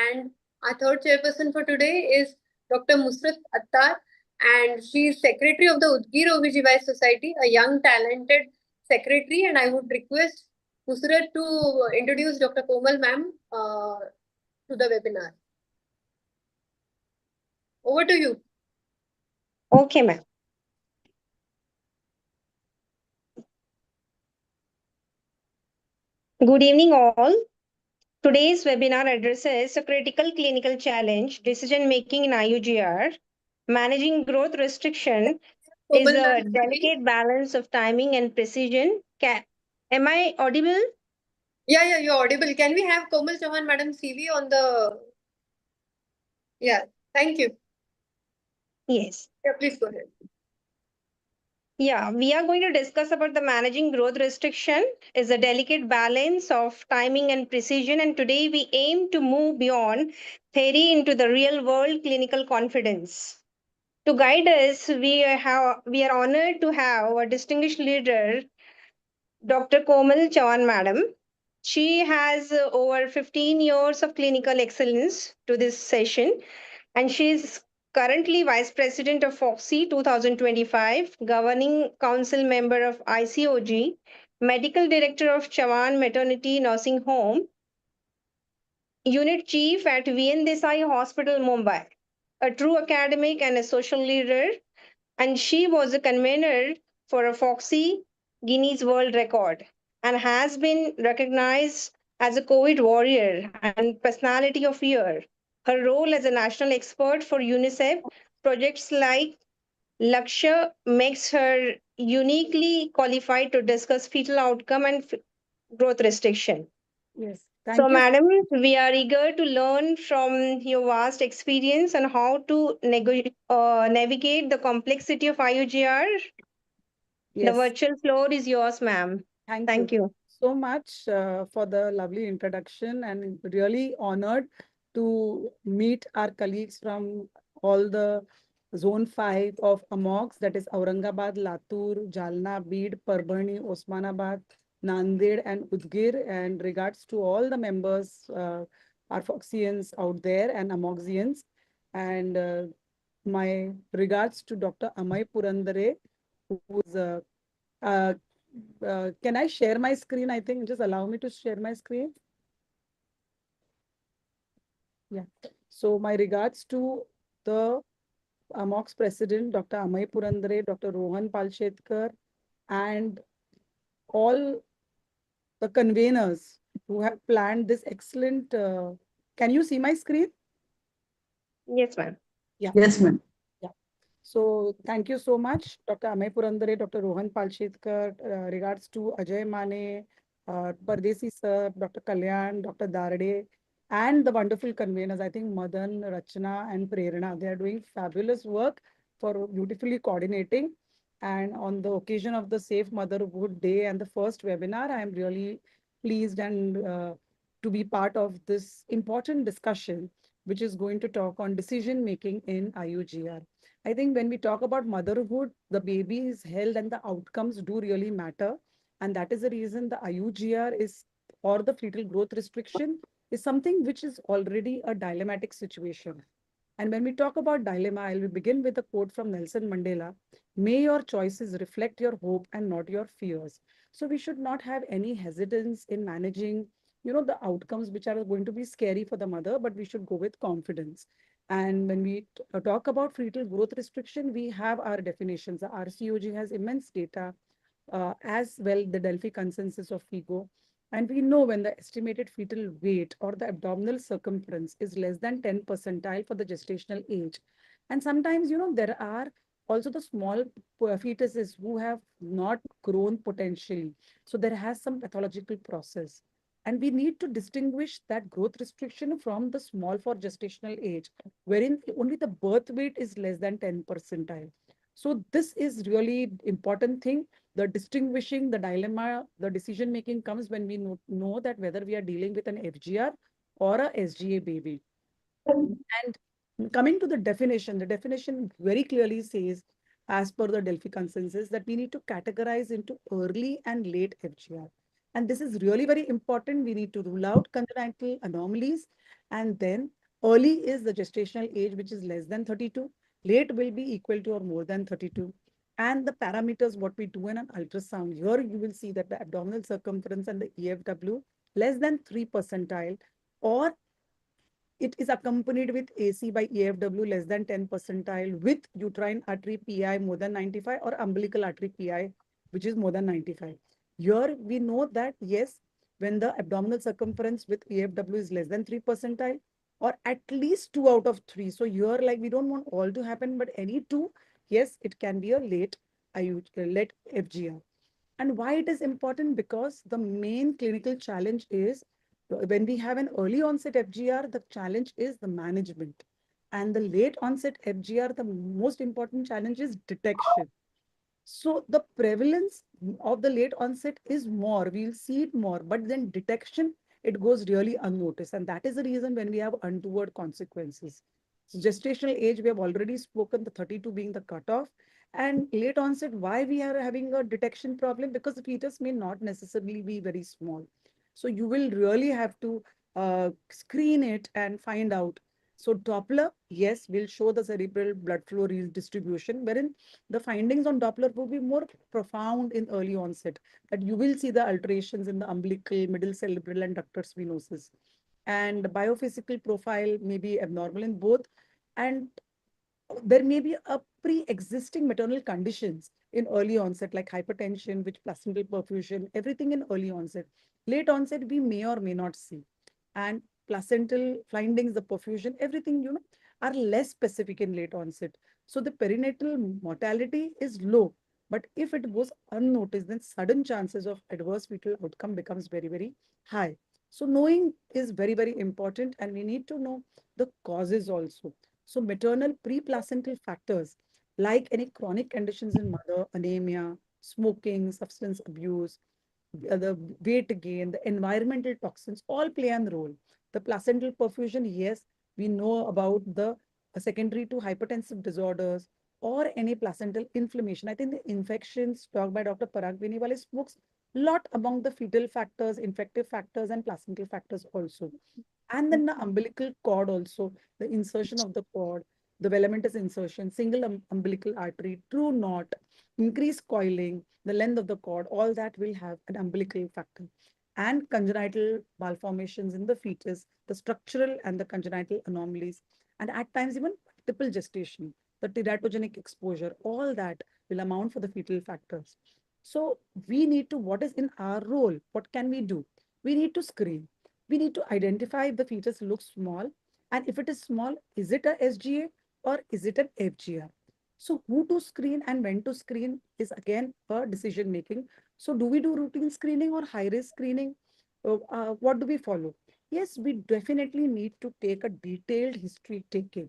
And Our third chairperson for today is Dr. Musrat Attar, and she is secretary of the Udgir OBGY Society, a young, talented secretary. And I would request Musrat to introduce Dr. Komal ma'am to the webinar. Over to you. Okay, ma'am. Good evening, all. Today's webinar addresses a critical clinical challenge, decision making in IUGR. Managing growth restriction is Komal a ma'am, delicate balance of timing and precision. Am I audible? yeah, you're audible. Can we have Komal Chauhan madam CV on the? Yeah, thank you. Yes. Yeah, please go ahead. Yeah, we are going to discuss about the managing growth restriction is a delicate balance of timing and precision. And today we aim to move beyond theory into the real world clinical confidence. To guide us, we are honored to have a distinguished leader, Dr. Komal Chavan Madam. She has over 15 years of clinical excellence to this session, and she is currently Vice President of FOXY 2025, Governing Council member of ICOG, Medical Director of Chavan Maternity Nursing Home, Unit Chief at VN Desai Hospital, Mumbai, a true academic and a social leader, and she was a convener for a Foxy Guinness World Record and has been recognized as a COVID warrior and personality of year. Her role as a national expert for UNICEF projects like Lakshya makes her uniquely qualified to discuss fetal outcome and growth restriction. Yes, So, thank you. madam, we are eager to learn from your vast experience on how to navigate the complexity of IUGR. The Yes, virtual floor is yours, ma'am. thank you Thank you. so much for the lovely introduction, and really honored to meet our colleagues from all the Zone 5 of AMOGS, that is Aurangabad, Latur, Jalna, Beed, Parbhani, Osmanabad, Nanded, and Udgir. And regards to all the members, our Foxians out there and Amogsians. And my regards to Dr. Amay Purandare, who's uh, can I share my screen? I think just allow me to share my screen. Yeah. So my regards to the AMOX president, Dr. Amay Purandare, Dr. Rohan Palshetkar, and all the conveners who have planned this excellent. Can you see my screen? Yes, ma'am. Yeah. Yes, ma'am. Yeah. So thank you so much, Dr. Amay Purandare, Dr. Rohan Palshetkar, regards to Ajay Mane, Pardesi sir, Dr. Kalyan, Dr. Darade, and the wonderful conveners. I think Madan, Rachna, and Prerna, they are doing fabulous work for beautifully coordinating. And on the occasion of the Safe Motherhood Day and the first webinar, I am really pleased and to be part of this important discussion, which is going to talk on decision making in IUGR. I think when we talk about motherhood, the baby's health and the outcomes do really matter. And that is the reason the IUGR is, or the fetal growth restriction, is something which is already a dilemmatic situation. And when we talk about dilemma, I will begin with a quote from Nelson Mandela. May your choices reflect your hope and not your fears. So we should not have any hesitance in managing, the outcomes which are going to be scary for the mother, but we should go with confidence. And when we talk about fetal growth restriction, we have our definitions. The RCOG has immense data, as well the Delphi consensus of FIGO. And we know when the estimated fetal weight or the abdominal circumference is less than 10 percentile for the gestational age. And sometimes, there are also the small fetuses who have not grown potentially. So there has some pathological process. And we need to distinguish that growth restriction from the small for gestational age, wherein only the birth weight is less than 10 percentile. So this is really important thing. The distinguishing, the dilemma, the decision making comes when we know that whether we are dealing with an FGR or a SGA baby. And coming to the definition very clearly says, as per the Delphi consensus, that we need to categorize into early and late FGR. And this is really very important. We need to rule out congenital anomalies, and then Early is the gestational age, which is less than 32. Late will be equal to or more than 32. And the parameters, what we do in an ultrasound, here you will see that the abdominal circumference and the EFW less than 3 percentile, or it is accompanied with AC by EFW less than 10 percentile with uterine artery PI more than 95 or umbilical artery PI, which is more than 95. Here we know that yes, when the abdominal circumference with EFW is less than 3 percentile or at least 2 out of 3. So here like we don't want all to happen, but any two, yes, it can be a late late FGR. And why it is important? Because the main clinical challenge is when we have an early onset FGR, the challenge is the management. And the late onset FGR, the most important challenge is detection. So the prevalence of the late onset is more, we'll see it more, but then detection, it goes really unnoticed. And that is the reason when we have untoward consequences. So gestational age, we have already spoken, the 32 being the cutoff. And late onset, why we are having a detection problem? Because the fetus may not necessarily be very small. So you will really have to screen it and find out. So Doppler, yes, will show the cerebral blood flow redistribution, wherein the findings on Doppler will be more profound in early onset, that you will see the alterations in the umbilical, middle cerebral, and ductus venosus. And the biophysical profile may be abnormal in both. And there may be a pre-existing maternal conditions in early onset, like hypertension, which placental perfusion, everything in early onset. Late onset, we may or may not see. And placental findings, the perfusion, everything, are less specific in late onset. So the perinatal mortality is low. But if it goes unnoticed, then sudden chances of adverse fetal outcome becomes very, very high. So knowing is very, very important, and we need to know the causes also. So maternal preplacental factors like any chronic conditions in mother, anemia, smoking, substance abuse, the weight gain, the environmental toxins all play a role. The placental perfusion, yes, we know about the secondary to hypertensive disorders or any placental inflammation. I think the infections talked by Dr. Parag Beniwale spoke lot among the fetal factors, infective factors, and placental factors also. And then the umbilical cord also, the insertion of the cord, the velamentous insertion, single umbilical artery, true knot, increased coiling, the length of the cord, all that will have an umbilical factor. And congenital malformations in the fetus, the structural and the congenital anomalies, and at times even multiple gestation, the teratogenic exposure, all that will amount for the fetal factors. So we need to, what is in our role? What can we do? We need to screen. We need to identify if the fetus looks small. And if it is small, is it a SGA or is it an FGR? So who to screen and when to screen is again a decision making. So do we do routine screening or high risk screening? What do we follow? Yes, we definitely need to take a detailed history taking.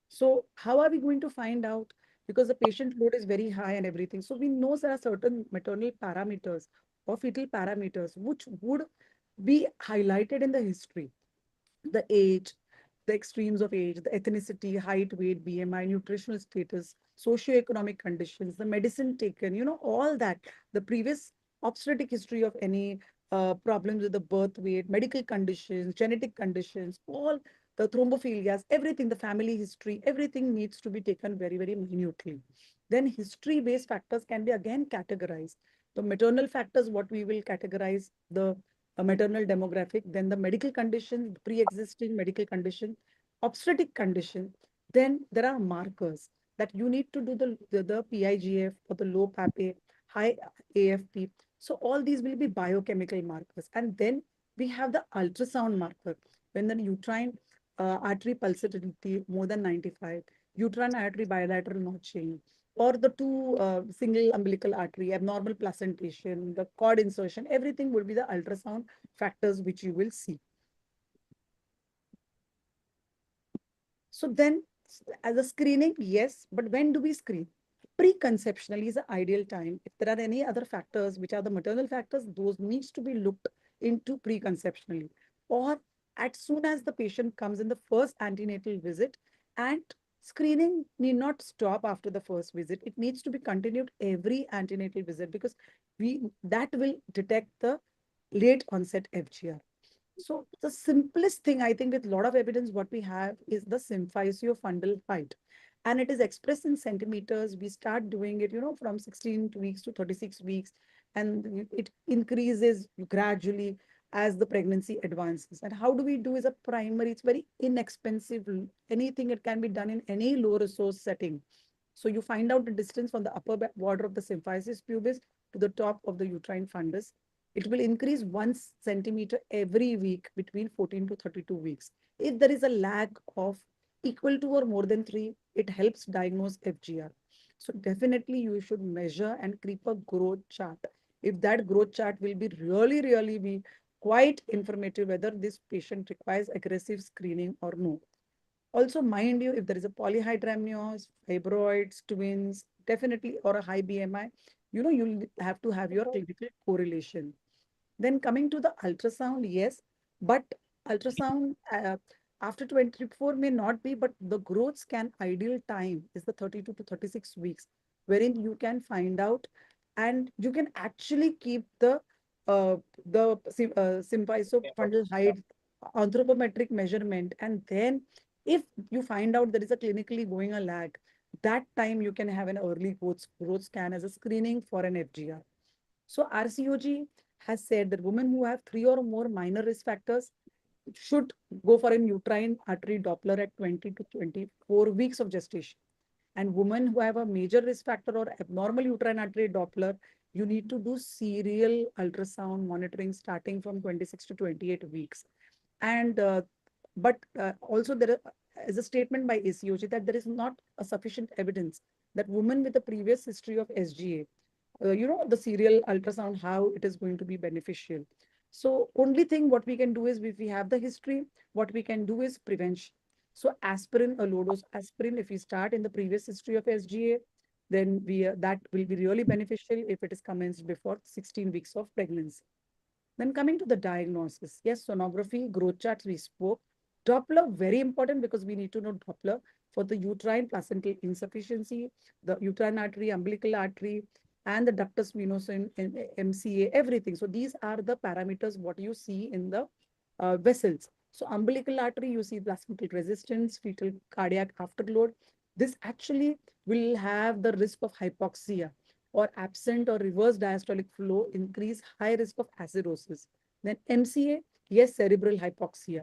So how are we going to find out? Because the patient load is very high and everything. So we know there are certain maternal parameters or fetal parameters which would be highlighted in the history, the age, the extremes of age, the ethnicity, height, weight, BMI, nutritional status, socioeconomic conditions, the medicine taken, all that, the previous obstetric history of any problems with the birth weight, medical conditions, genetic conditions, all the thrombophilias, everything, the family history, everything needs to be taken very, very minutely. Then history-based factors can be again categorized. The maternal factors, what we will categorize, the a maternal demographic, then the medical condition, pre-existing medical condition, obstetric condition. Then there are markers that you need to do the PIGF or the low PAPA, high AFP. So all these will be biochemical markers. And then we have the ultrasound marker. When the uterine artery pulsatility more than 95, uterine artery bilateral notching, or the two single umbilical artery, abnormal placentation, the cord insertion, everything will be the ultrasound factors which you will see. So then as a screening, yes, but when do we screen? Preconceptionally is the ideal time. If there are any other factors, which are the maternal factors, those needs to be looked into preconceptionally. Or as soon as the patient comes in the first antenatal visit, and screening need not stop after the first visit. It needs to be continued every antenatal visit because that will detect the late onset FGR. So the simplest thing, I think, with a lot of evidence, what we have is the symphysiofundal height. And it is expressed in centimeters. We start doing it, from 16 weeks to 36 weeks. And it increases gradually as the pregnancy advances. And how do we do is a primary, it's very inexpensive. Anything, it can be done in any low resource setting. So you find out the distance from the upper border of the symphysis pubis to the top of the uterine fundus. It will increase 1 centimeter every week between 14 to 32 weeks. If there is a lag of equal to or more than 3, it helps diagnose FGR. So definitely you should measure and keep a growth chart. If that growth chart will be really be quite informative whether this patient requires aggressive screening or no. Also, mind you, if there is a polyhydramnios, fibroids, twins, definitely, or a high BMI, you'll have to have your clinical correlation. Then coming to the ultrasound, yes, but ultrasound after 24 may not be, but the growth scan ideal time is the 32 to 36 weeks, wherein you can find out and you can actually keep the symphyso-fundal height anthropometric measurement. And then if you find out there is a clinically going a lag, that time you can have an early growth scan as a screening for an FGR. So RCOG has said that women who have 3 or more minor risk factors should go for a uterine artery Doppler at 20 to 24 weeks of gestation. And women who have a major risk factor or abnormal uterine artery Doppler, you need to do serial ultrasound monitoring starting from 26 to 28 weeks. And but also there is a statement by ACOG that there is not a sufficient evidence that women with a previous history of SGA, the serial ultrasound, how it is going to be beneficial. So only thing what we can do is, if we have the history, what we can do is prevention. So aspirin, a low dose aspirin, if we start in the previous history of SGA, then that will be really beneficial if it is commenced before 16 weeks of pregnancy. Then coming to the diagnosis, yes, sonography, growth charts we spoke. Doppler, very important because we need to know Doppler for the uterine placental insufficiency, the uterine artery, umbilical artery, and the ductus venosus in MCA, everything. So these are the parameters what you see in the vessels. So umbilical artery, you see placental resistance, fetal cardiac afterload. This actually will have the risk of hypoxia or absent or reverse diastolic flow, increase high risk of acidosis. Then MCA, yes, cerebral hypoxia.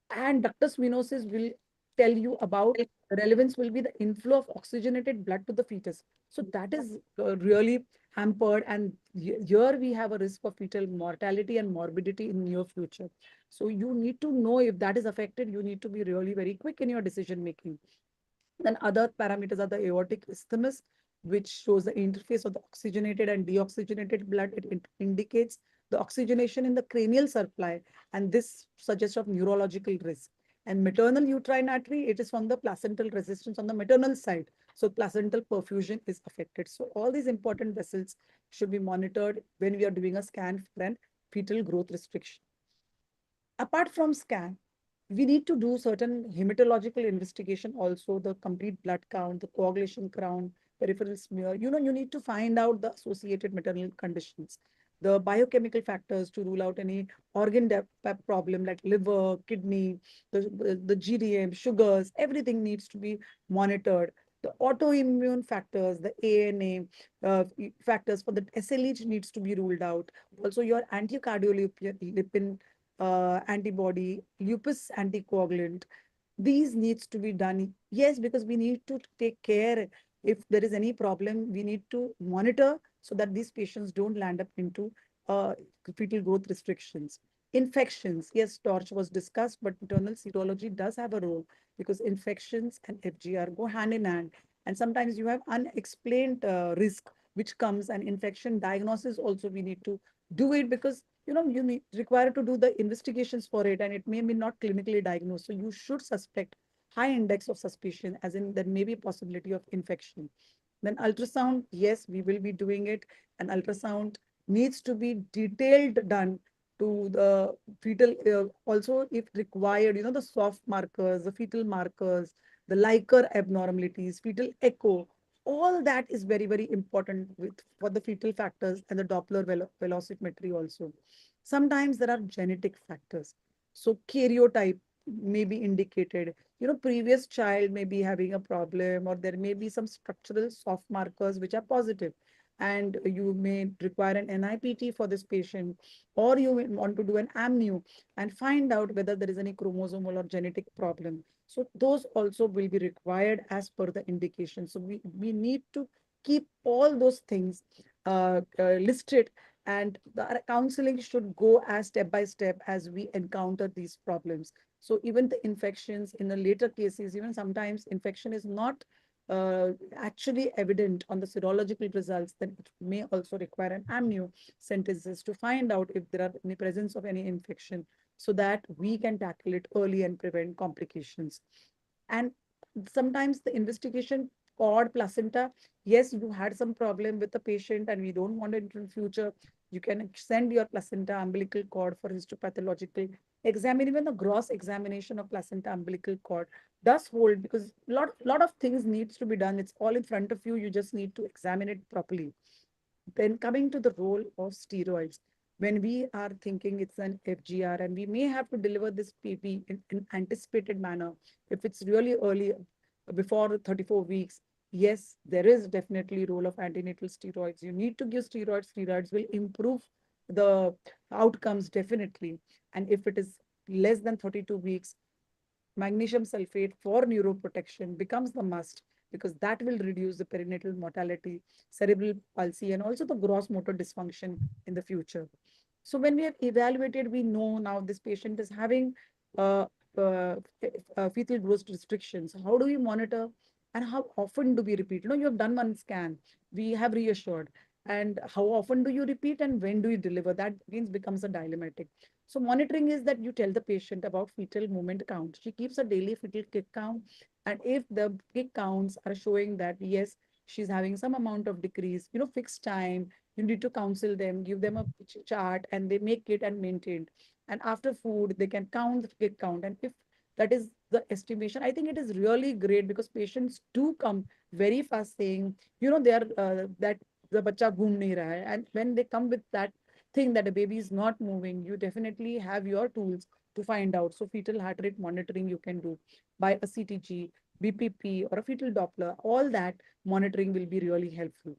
And ductus venosus will tell you about the relevance will be the inflow of oxygenated blood to the fetus. So that is really hampered, and here we have a risk of fetal mortality and morbidity in near future. So you need to know if that is affected, you need to be really very quick in your decision making. Then other parameters are the aortic isthmus, which shows the interface of the oxygenated and deoxygenated blood. It indicates the oxygenation in the cranial supply, and this suggests of neurological risk. And maternal uterine artery, it is from the placental resistance on the maternal side. So placental perfusion is affected. So all these important vessels should be monitored when we are doing a scan for an fetal growth restriction. Apart from scan, we need to do certain hematological investigation also, the complete blood count, the coagulation count, peripheral smear. You need to find out the associated maternal conditions, the biochemical factors to rule out any organ problem like liver, kidney, the GDM, sugars, everything needs to be monitored. The autoimmune factors, the ANA factors for the SLH needs to be ruled out. Also, your anticardiolipin antibody, lupus anticoagulant. These needs to be done. Yes, because we need to take care. If there is any problem, we need to monitor so that these patients don't land up into fetal growth restrictions. Infections, yes, torch was discussed, but maternal serology does have a role because infections and FGR go hand in hand. And sometimes you have unexplained risk which comes, and infection diagnosis also we need to do it because you need required to do the investigations for it, and it may be not clinically diagnosed. So you should suspect high index of suspicion, as in there may be possibility of infection. Then ultrasound, yes, we will be doing it. And ultrasound needs to be detailed done to the fetal, also if required, the soft markers, the fetal markers, the Liker abnormalities, fetal echo, all that is very, very important for the fetal factors and the Doppler velocimetry also. Sometimes there are genetic factors. So karyotype may be indicated. Previous child may be having a problem, or there may be some structural soft markers which are positive. And you may require an NIPT for this patient, or you want to do an amnio and find out whether there is any chromosomal or genetic problem. So those also will be required as per the indication. So we need to keep all those things listed, and the counseling should go as step by step as we encounter these problems. So even the infections in the later cases, even sometimes infection is not actually evident on the serological results, then it may also require an amnio synthesis to find out if there are any presence of any infection, so that we can tackle it early and prevent complications. And sometimes the investigation cord placenta, yes, you had some problem with the patient and we don't want it in future, you can send your placenta umbilical cord for histopathological examine. Even the gross examination of placenta umbilical cord does hold, because lot of things needs to be done. It's all in front of you. You just need to examine it properly. Then coming to the role of steroids, when we are thinking it's an FGR and we may have to deliver this PP in anticipated manner, if it's really early, before 34 weeks, yes, there is definitely role of antenatal steroids. You need to give steroids. Steroids will improve the outcomes definitely. And if it is less than 32 weeks, magnesium sulfate for neuroprotection becomes the must, because that will reduce the perinatal mortality, cerebral palsy, and also the gross motor dysfunction in the future. So when we have evaluated, we know now this patient is having uh, uh, fetal growth restrictions. How do we monitor, and how often do we repeat? You have done one scan, we have reassured. And how often do you repeat, and when do you deliver? That means becomes a dilemmatic. So monitoring is that you tell the patient about fetal movement count. She keeps a daily fetal kick count. And if the kick counts are showing that, yes, she's having some amount of decrease, fixed time, you need to counsel them, give them a chart, and they make it and maintain. And after food, they can count the kick count. And if that is the estimation, I think it is really great, because patients do come very fast saying, they are that the bacha ghoom nahi raha hai. And when they come with that thing that a baby is not moving, you definitely have your tools to find out. So fetal heart rate monitoring you can do by a CTG, BPP, or a fetal Doppler. All that monitoring will be really helpful.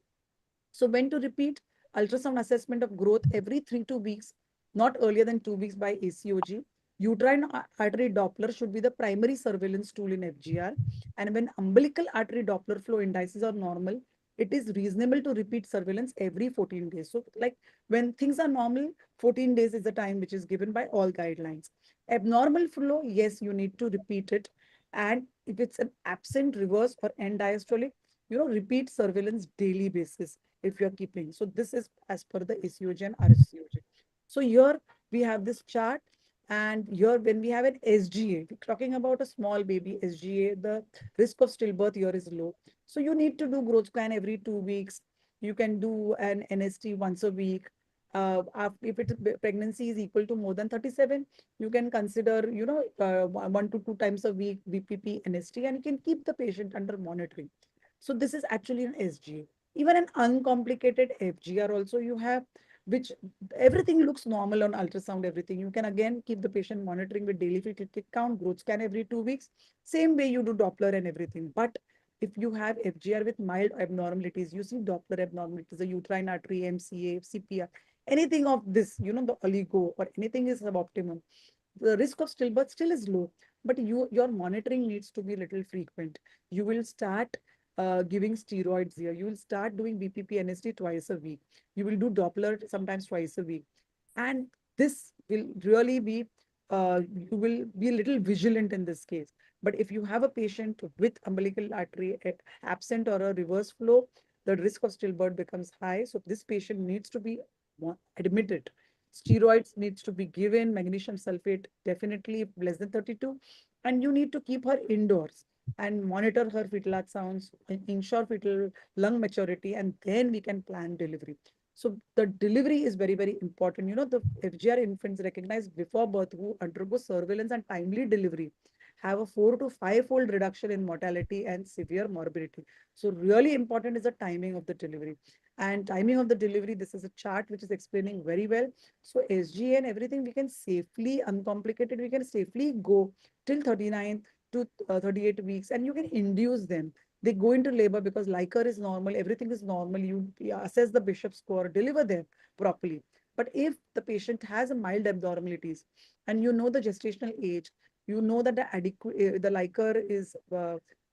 So when to repeat? Ultrasound assessment of growth every 3 to 2 weeks, not earlier than 2 weeks by ACOG. Uterine artery Doppler should be the primary surveillance tool in FGR. And when umbilical artery Doppler flow indices are normal, it is reasonable to repeat surveillance every 14 days. So like when things are normal, 14 days is the time which is given by all guidelines. Abnormal flow, yes, you need to repeat it. And if it's an absent reverse or end diastolic, repeat surveillance daily basis if you're keeping. So this is as per the ACOG and RCOG. So here we have this chart, and here when we have an SGA, we're talking about a small baby SGA, the risk of stillbirth here is low. So you need to do growth scan every 2 weeks. You can do an NST once a week. If pregnancy is equal to more than 37, you can consider, 1 to 2 times a week VPP NST, and you can keep the patient under monitoring. So this is actually an SGA. Even an uncomplicated FGR also you have, which everything looks normal on ultrasound, everything. You can again keep the patient monitoring with daily fetal kick count, growth scan every 2 weeks. Same way you do Doppler and everything. But if you have FGR with mild abnormalities, you see Doppler abnormalities, the uterine artery, MCA, CPR, anything of this, the oligo or anything is suboptimum, the risk of stillbirth still is low, but your monitoring needs to be a little frequent. You will start giving steroids here. You will start doing BPP NST twice a week. You will do Doppler sometimes twice a week. And this will really be, you will be a little vigilant in this case. But if you have a patient with umbilical artery absent or a reverse flow, the risk of stillbirth becomes high. So this patient needs to be admitted. Steroids needs to be given, magnesium sulfate definitely less than 32, and you need to keep her indoors and monitor her fetal heart sounds, ensure fetal lung maturity, and then we can plan delivery. So the delivery is very, very important. The FGR infants recognized before birth who undergo surveillance and timely delivery have a 4 to 5-fold reduction in mortality and severe morbidity. So really important is the timing of the delivery. And timing of the delivery, this is a chart which is explaining very well. So SGA and everything, we can safely, uncomplicated, we can safely go till 39 to 38 weeks, and you can induce them. They go into labor because Liker is normal, everything is normal. You assess the Bishop score, deliver them properly. But if the patient has a mild abnormalities and you know the gestational age, you know that the Liker is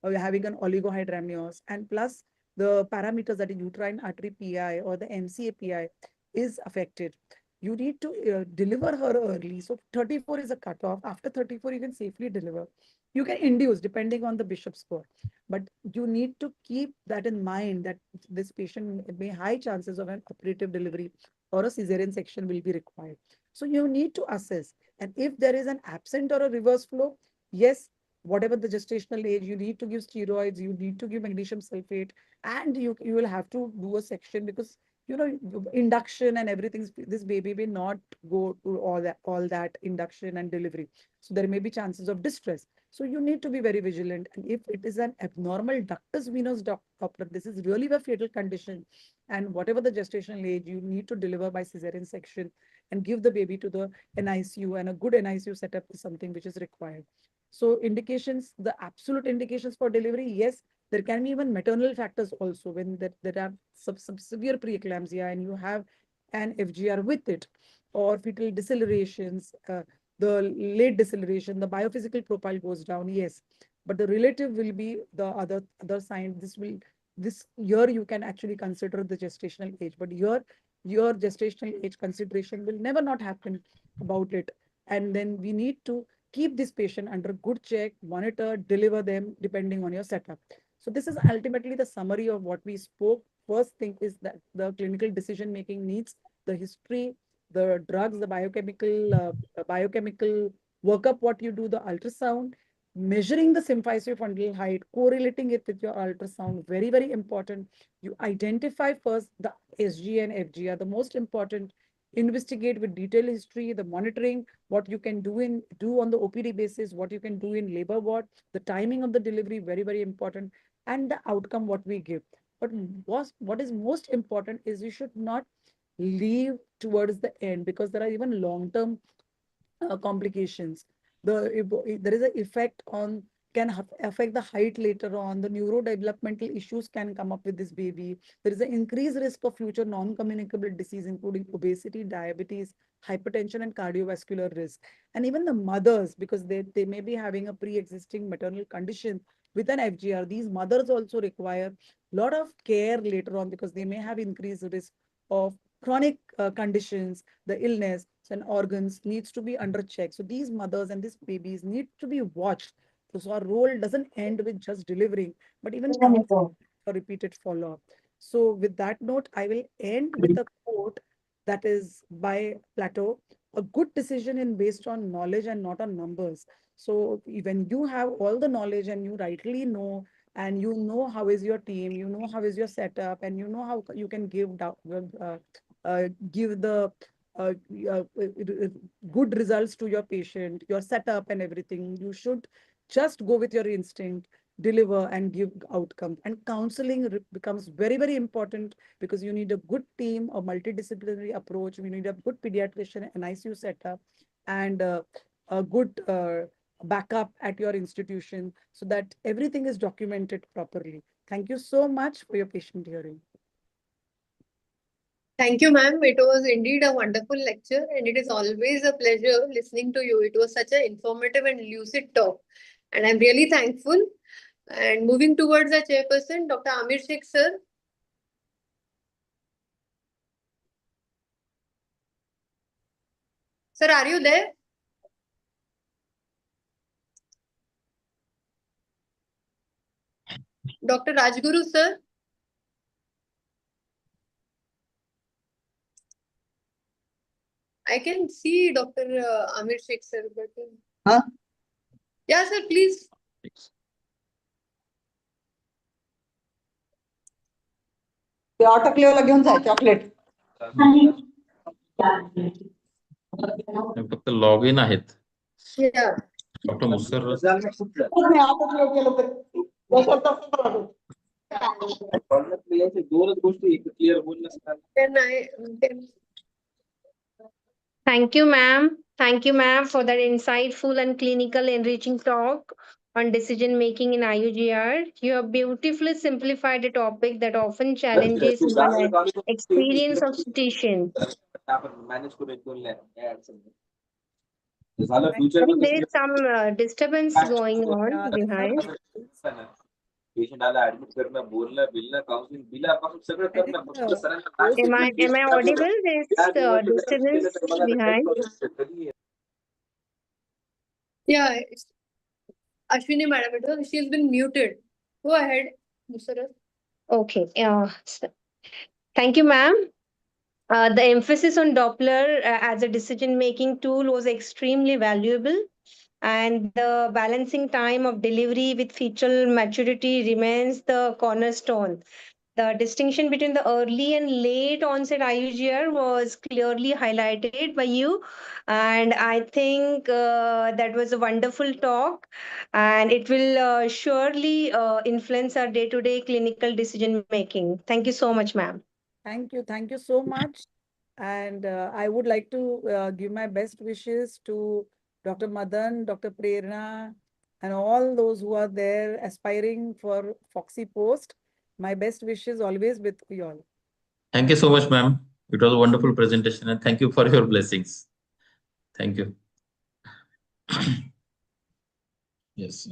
having an oligohydramnios, and plus the parameters that the uterine artery PI or the MCA PI is affected. You need to deliver her early. So 34 is a cutoff. After 34, you can safely deliver. You can induce depending on the Bishop score. But you need to keep that in mind that this patient may high chances of an operative delivery or a cesarean section will be required. So you need to assess. And if there is an absent or a reverse flow, yes, whatever the gestational age, you need to give steroids, you need to give magnesium sulfate, and you will have to do a section because induction and everything, this baby may not go to all that induction and delivery. So there may be chances of distress. So you need to be very vigilant. And if it is an abnormal ductus venous Doppler, this is really a fatal condition. And whatever the gestational age, you need to deliver by cesarean section and give the baby to the NICU, and a good NICU setup is something which is required. So indications, the absolute indications for delivery, yes, there can be even maternal factors also when there are some severe preeclampsia and you have an FGR with it, or fetal decelerations, the late deceleration, the biophysical profile goes down, yes. But the relative will be the other sign. This year you can actually consider the gestational age, but your gestational age consideration will never not happen about it. And then we need to keep this patient under good check, monitor, deliver them depending on your setup. So this is ultimately the summary of what we spoke. First thing is that the clinical decision making needs the history, the drugs, the biochemical workup, what you do, the ultrasound, measuring the symphysiofungal height, correlating it with your ultrasound, very, very important. You identify first the SG and FG are the most important. Investigate with detailed history, the monitoring, what you can do on the OPD basis, what you can do in labor ward, the timing of the delivery, very, very important, and the outcome, what we give. But what is most important is you should not leave towards the end, because there are even long-term complications. There is an effect on, can affect the height later on. The neurodevelopmental issues can come up with this baby. There is an increased risk of future non-communicable disease, including obesity, diabetes, hypertension, and cardiovascular risk. And even the mothers, because they may be having a pre-existing maternal condition with an FGR. These mothers also require a lot of care later on because they may have increased risk of chronic conditions, the illness and organs needs to be under check. So these mothers and these babies need to be watched. So our role doesn't end with just delivering, but even for repeated follow-up. So with that note, I will end with a quote that is by Plato: a good decision is based on knowledge and not on numbers. So when you have all the knowledge and you rightly know, and you know how is your team, you know how is your setup, and you know how you can give the uh, uh, good results to your patient, your setup and everything. You should just go with your instinct, deliver and give outcome. And counseling becomes very, very important because you need a good team, a multidisciplinary approach. We need a good pediatrician, an ICU setup, and a good backup at your institution so that everything is documented properly. Thank you so much for your patient hearing. Thank you, ma'am. It was indeed a wonderful lecture, and it is always a pleasure listening to you. It was such an informative and lucid talk, and I'm really thankful. And moving towards our chairperson, Dr. Amir Sheikh, sir. Sir, are you there? Dr. Rajguru, sir. I can see Dr. Amir Sheikh, sir. But, Huh? yeah, sir, please. ते ऑटोक्लेवला घेऊन जाय chocolate फक्त log in आहेत. Yeah. Dr. Musar. नाही, आपण clear केलं तर जसं तसं राहतो. दोनच गोष्टी क्लिअर बोलणं. Then I Thank you, ma'am. Thank you, ma'am, for that insightful and clinical enriching talk on decision making in IUGR. You have beautifully simplified a topic that often challenges even an experience of clinician. आपण manage करू एक दोन line काय अडचण नाही. झालं I future think there मध्ये is some disturbance going on behind. Patient आला ऍडमिट करणं बोलणं बिलणं काउन्सिलिंग बिलापासून सगळं करणं फक्त सरांना Am I audible? There is disturbance behind. yeah, it's Ashwini madam, she's been muted. Go ahead, Mr. Okay. Thank you, ma'am. The emphasis on Doppler as a decision-making tool was extremely valuable, and the balancing time of delivery with fetal maturity remains the cornerstone. The distinction between the early and late onset IUGR was clearly highlighted by you, and I think that was a wonderful talk, and it will surely influence our day-to-day clinical decision making. Thank you so much, ma'am. Thank you. Thank you so much. And I would like to give my best wishes to Dr. Madan, Dr. Prerna, and all those who are there aspiring for Foxy post. My best wishes always with you all. Thank you so much, ma'am. It was a wonderful presentation, and thank you for your blessings. Thank you. Yes.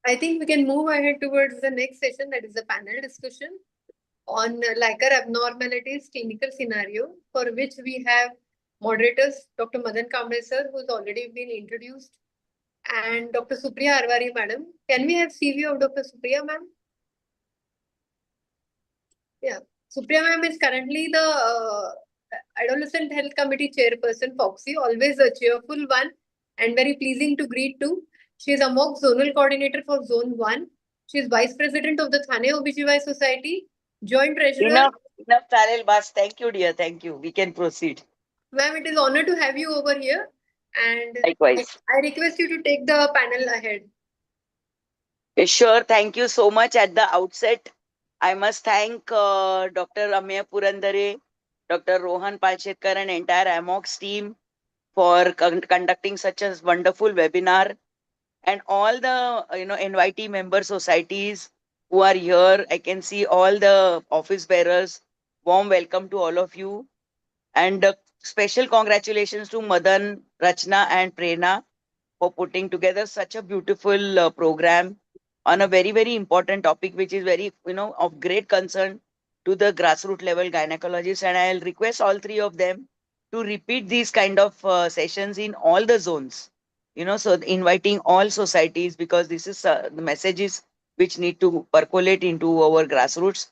I think we can move ahead towards the next session, that is the panel discussion on Laker abnormalities clinical scenario, for which we have moderators Dr. Madan Kamble sir, who's already been introduced, and Dr. Supriya Arwari madam. Can we have CV of Dr. Supriya ma'am? Yeah, Supriya ma'am is currently the Adolescent Health Committee chairperson, Foxy, always a cheerful one and very pleasing to greet too. She is AMOGS zonal coordinator for Zone 1. She is vice president of the Thane OBGY Society, joint treasurer. Enough, Tarel Bas. Thank you, dear. Thank you. We can proceed. Ma'am, it is honor to have you over here. And likewise, I request you to take the panel ahead. Sure. Thank you so much. At the outset, I must thank Dr. Amaya Purandare, Dr. Rohan Palchetkar, and entire AMOGS team for conducting such a wonderful webinar, and all the invitee member societies who are here. I can see all the office bearers. Warm welcome to all of you, and special congratulations to Madan, Rachna, and Prerna for putting together such a beautiful program on a very, very important topic, which is very, of great concern to the grassroots level gynecologists. And I'll request all three of them to repeat these kind of sessions in all the zones, so inviting all societies, because this is the messages which need to percolate into our grassroots.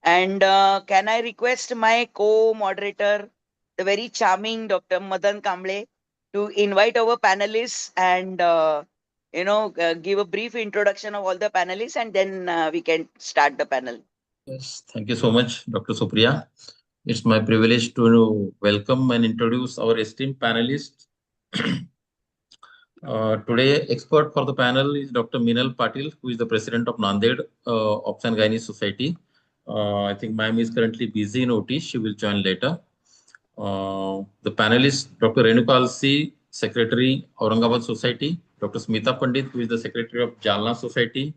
And can I request my co-moderator, the very charming Dr. Madan Kamble, to invite our panelists and give a brief introduction of all the panelists, and then we can start the panel. Yes, thank you so much, Dr. Supriya. It's my privilege to welcome and introduce our esteemed panelists. Today, expert for the panel is Dr. Minal Patil, who is the president of Nanded Obs and Gynae Society. I think ma'am is currently busy in OT. She will join later. The panelists, Dr. Renuka Alsi, Secretary, Aurangabad Society, Dr. Smita Pandit, who is the Secretary of Jalna Society,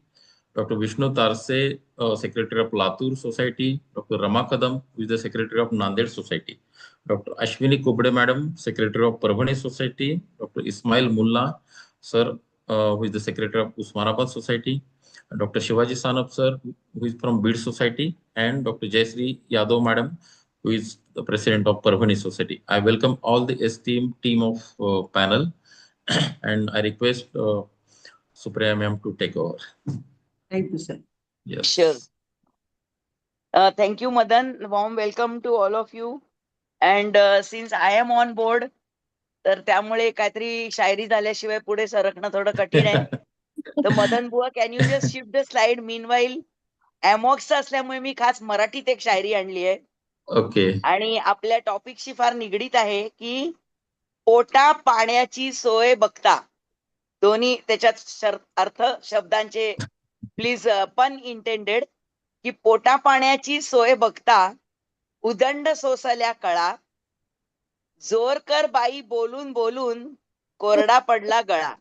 Dr. Vishnu Tarse, Secretary of Latur Society, Dr. Rama Kadam, who is the Secretary of Nanded Society, Dr. Ashwini Kubde Madam, Secretary of Parvani Society, Dr. Ismail Mullah, Sir, who is the Secretary of Usmanabad Society, Dr. Shivaji Sanap, Sir, who is from Bid Society, and Dr. Jayasri Yadav Madam, who is the President of Parvani Society. I welcome all the esteemed team of panel, and I request Supriya ma'am to take over. Thank you, sir. Yes. Sure. Thank you, Madan. Warm welcome to all of you. And since I am on board, तर त्यामुळे काहीतरी शायरी झाल्याशिवाय पुढे सरकणं थोडं कठीण आहे. तर मदन बुवा, can you just shift the slide meanwhile. एमॉक्स असल्यामुळे मी खास मराठीत एक शायरी आणली आहे. ओके. आणि आपल्या टॉपिकशी फार निगडीत आहे की पोटा पाण्याची सोय बघता दोन्ही त्याच्यात अर्थ शब्दांचे प्लीज पन इंटेंडेड, की पोटा पाण्याची सोय बघता उदंड सोसल्या कळा, जोरकर बाई बोलून बोलून कोरडा पडला गळा.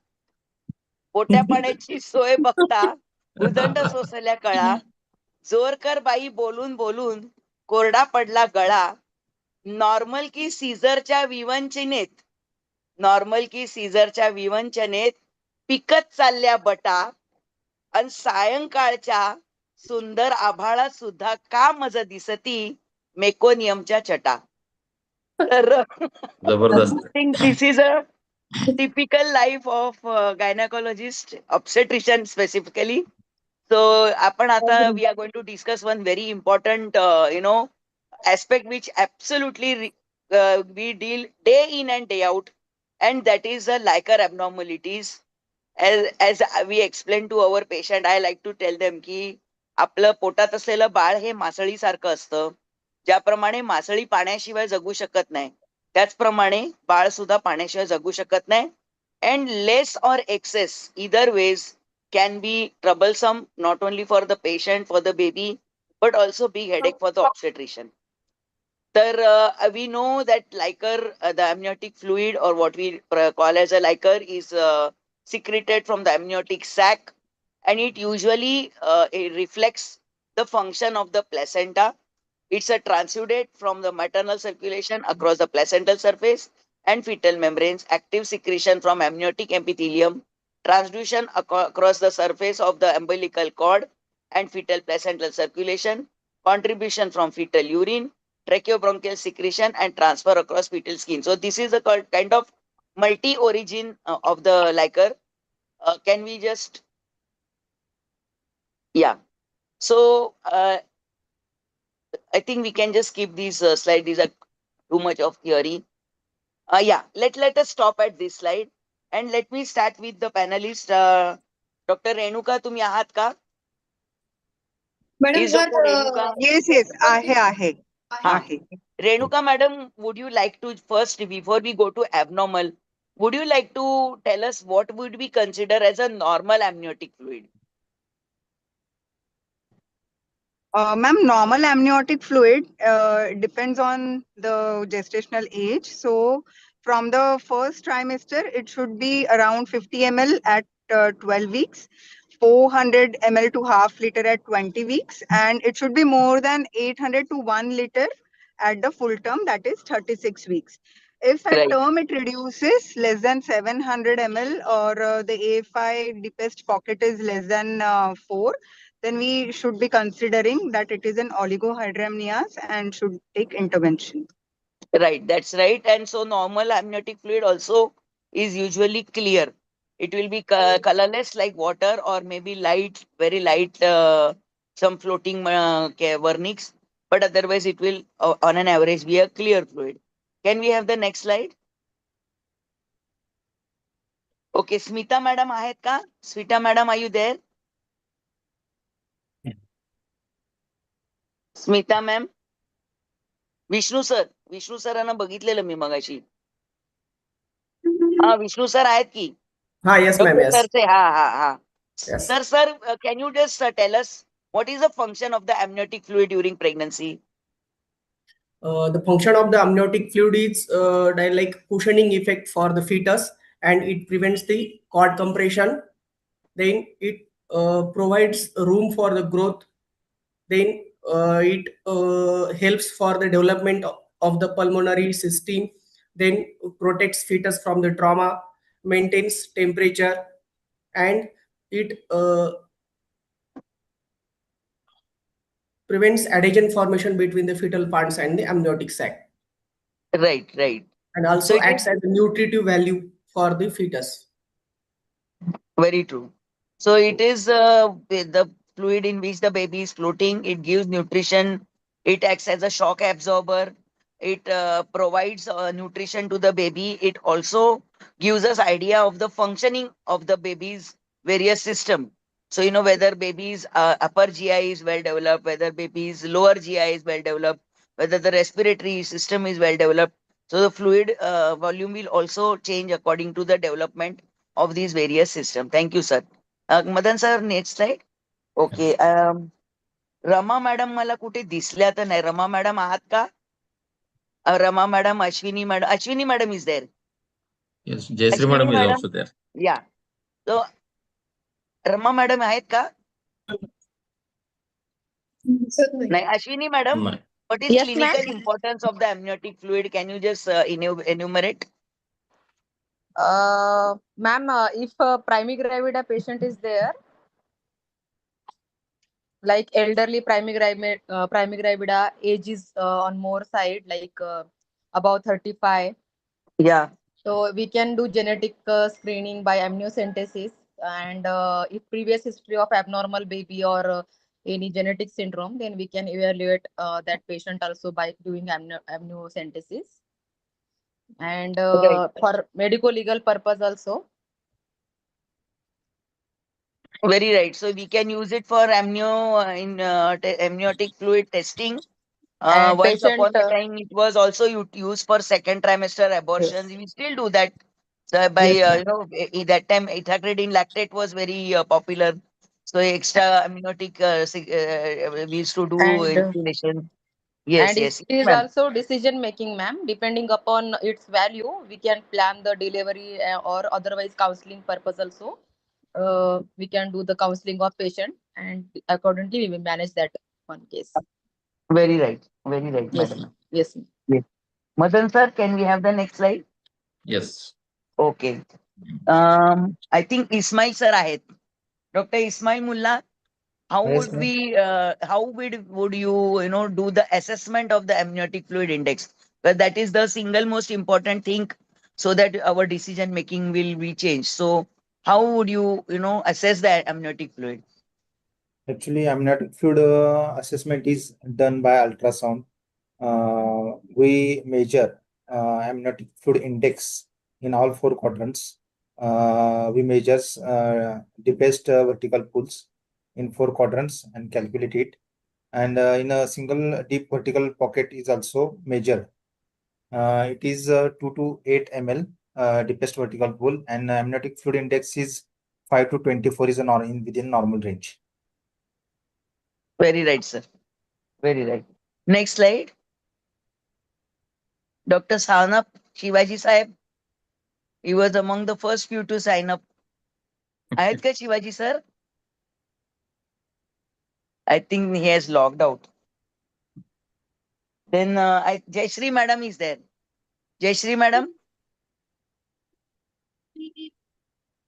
पोट्या पाण्याची सोय बघता उदंड सोसल्या कळा, जोरकर बाई बोलून बोलून कोरडा पडला गळा. नॉर्मल की सीझरच्या विवंचनेत, नॉर्मल की सीझरच्या विवंचनेत पिकत चालल्या बटा, अन सायंकाळच्या सुंदर आभाळात सुद्धा का मज दिसती मेकोनियमच्या चटा. तर जबरदस्त. This is a typical life of gynecologist, obstetrician specifically. So आपण आता we are going to discuss one very important aspect which absolutely we deal day in and day out, and that is the Liker abnormalities. As we explain to our patient, I like to tell them की आपलं पोटात असलेलं बाळ हे मासळीसारखं असतं. ज्याप्रमाणे मासळी पाण्याशिवाय जगू शकत नाही, त्याचप्रमाणे बाळ सुद्धा पाण्याशिवाय जगू शकत नाही. And less or excess either ways can be troublesome not only for the patient, for the baby, but also big headache for the obstetrician. We know that liquor, the amniotic fluid, or what we call as a liquor, is secreted from the amniotic sac, and it usually it reflects the function of the placenta. It's a transudate from the maternal circulation across the placental surface and fetal membranes, active secretion from amniotic epithelium, transduction across the surface of the umbilical cord and fetal placental circulation, contribution from fetal urine, tracheobronchial secretion, and transfer across fetal skin. So this is a kind of multi-origin of the liquor. Can we just, yeah. So I think we can just skip these slides. These are too much of theory. Yeah, let us stop at this slide, and let me start with the panelist. Dr. Renuka, तुम्ही आहात का? Madam, Is Dr. Renuka? Yes, आहे. Renuka madam, would you like to first, before we go to abnormal, would you like to tell us what would we consider as a normal amniotic fluid? Ma'am, normal amniotic fluid depends on the gestational age. So from the first trimester, it should be around 50 ml at 12 weeks, 400 ml to half liter at 20 weeks, and it should be more than 800 to 1 liter at the full term, that is 36 weeks. If at term it reduces less than 700 ml, or the AFI deepest pocket is less than 4, then we should be considering that it is an oligohydramnios and should take intervention. Right, that's right. And so normal amniotic fluid also is usually clear. It will be colorless like water, or maybe light, very light, some floating vernix, but otherwise it will on an average be a clear fluid. Can we have the next slide? Okay, Smita madam आहेत का? Smita madam, are you there? Smita ma'am? Vishnu सरांना बघितलेलं मी मगाशी. हा, Vishnu sir आहेत की? Yes, ma'am. Yes. Sir say, ha. Yes. Sir, can you just tell us what is the function of the amniotic fluid during pregnancy? The function of the amniotic fluid is like cushioning effect for the fetus, and it prevents the cord compression. Then it provides room for the growth. Then it helps for the development of the pulmonary system. Then protects fetus from the trauma, maintains temperature, and it prevents adhesion formation between the fetal parts and the amniotic sac. Right. And also acts as a nutritive value for the fetus. Very true. So it is the fluid in which the baby is floating. It gives nutrition. It acts as a shock absorber. It provides nutrition to the baby. It also gives us idea of the functioning of the baby's various system. So, whether baby's upper GI is well developed, whether baby's lower GI is well developed, whether the respiratory system is well developed. So the fluid volume will also change according to the development of these various systems. Thank you, sir. Madan sir, next slide. Okay. Rama madam मला कुठे दिसल्या तर नाही. Rama madam आहात का? Rama madam, Ashwini madam is there. Yes, Jayashree Ashwini madam is madam. also there. Yeah. So Rama madam आहेत का? नाही. Ashwini madam, No. what is Yes, ma'am. clinical importance of the amniotic fluid? Can you just enumerate? Ma'am, if primary gravida patient is there, like elderly primary gravida, age is on more side, like above 35. Yeah. So we can do genetic screening by amniocentesis, and if previous history of abnormal baby or any genetic syndrome, then we can evaluate that patient also by doing amniocentesis. And Right. for medical legal purpose also. Very right. So we can use it for amniotic fluid testing. And Once patient, upon a time, it was also used for second trimester abortions. yes, We still do that. So by yes, ma'am. that time, ethacridine lactate was very popular. So extra amniotic we used to do And instillation. Yes, it yes, is ma'am. also decision making, ma'am. Depending upon its value, we can plan the delivery or otherwise counseling purpose also. We can do the counseling of patient, and accordingly we will manage that one case. Very right, Yes, madam. ma'am. Yes, ma'am. Yes. Madan sir, can we have the next slide? Yes. Okay. I think Ismail sir आहेत. Dr. Ismail Mullah, how Yes, would ma'am. we how would you do the assessment of the amniotic fluid index? Because that is the single most important thing, so that our decision making will be changed. So how would you assess the amniotic fluid? Actually, amniotic fluid assessment is done by ultrasound. We measure amniotic fluid index in all four quadrants. We measure deepest vertical pools in four quadrants and calculate it. And in a single deep vertical pocket is also measured. It is 2 to 8 ml deepest vertical pool, and amniotic fluid index is 5 to 24 is within normal range. Very right, sir. Very right. Next slide. Dr. Sanap Shivaji Sahib. He was among the first few to sign up. आहेत का Shivaji sir? I think he has logged out. Then Jayashree madam is there. Jayashree madam.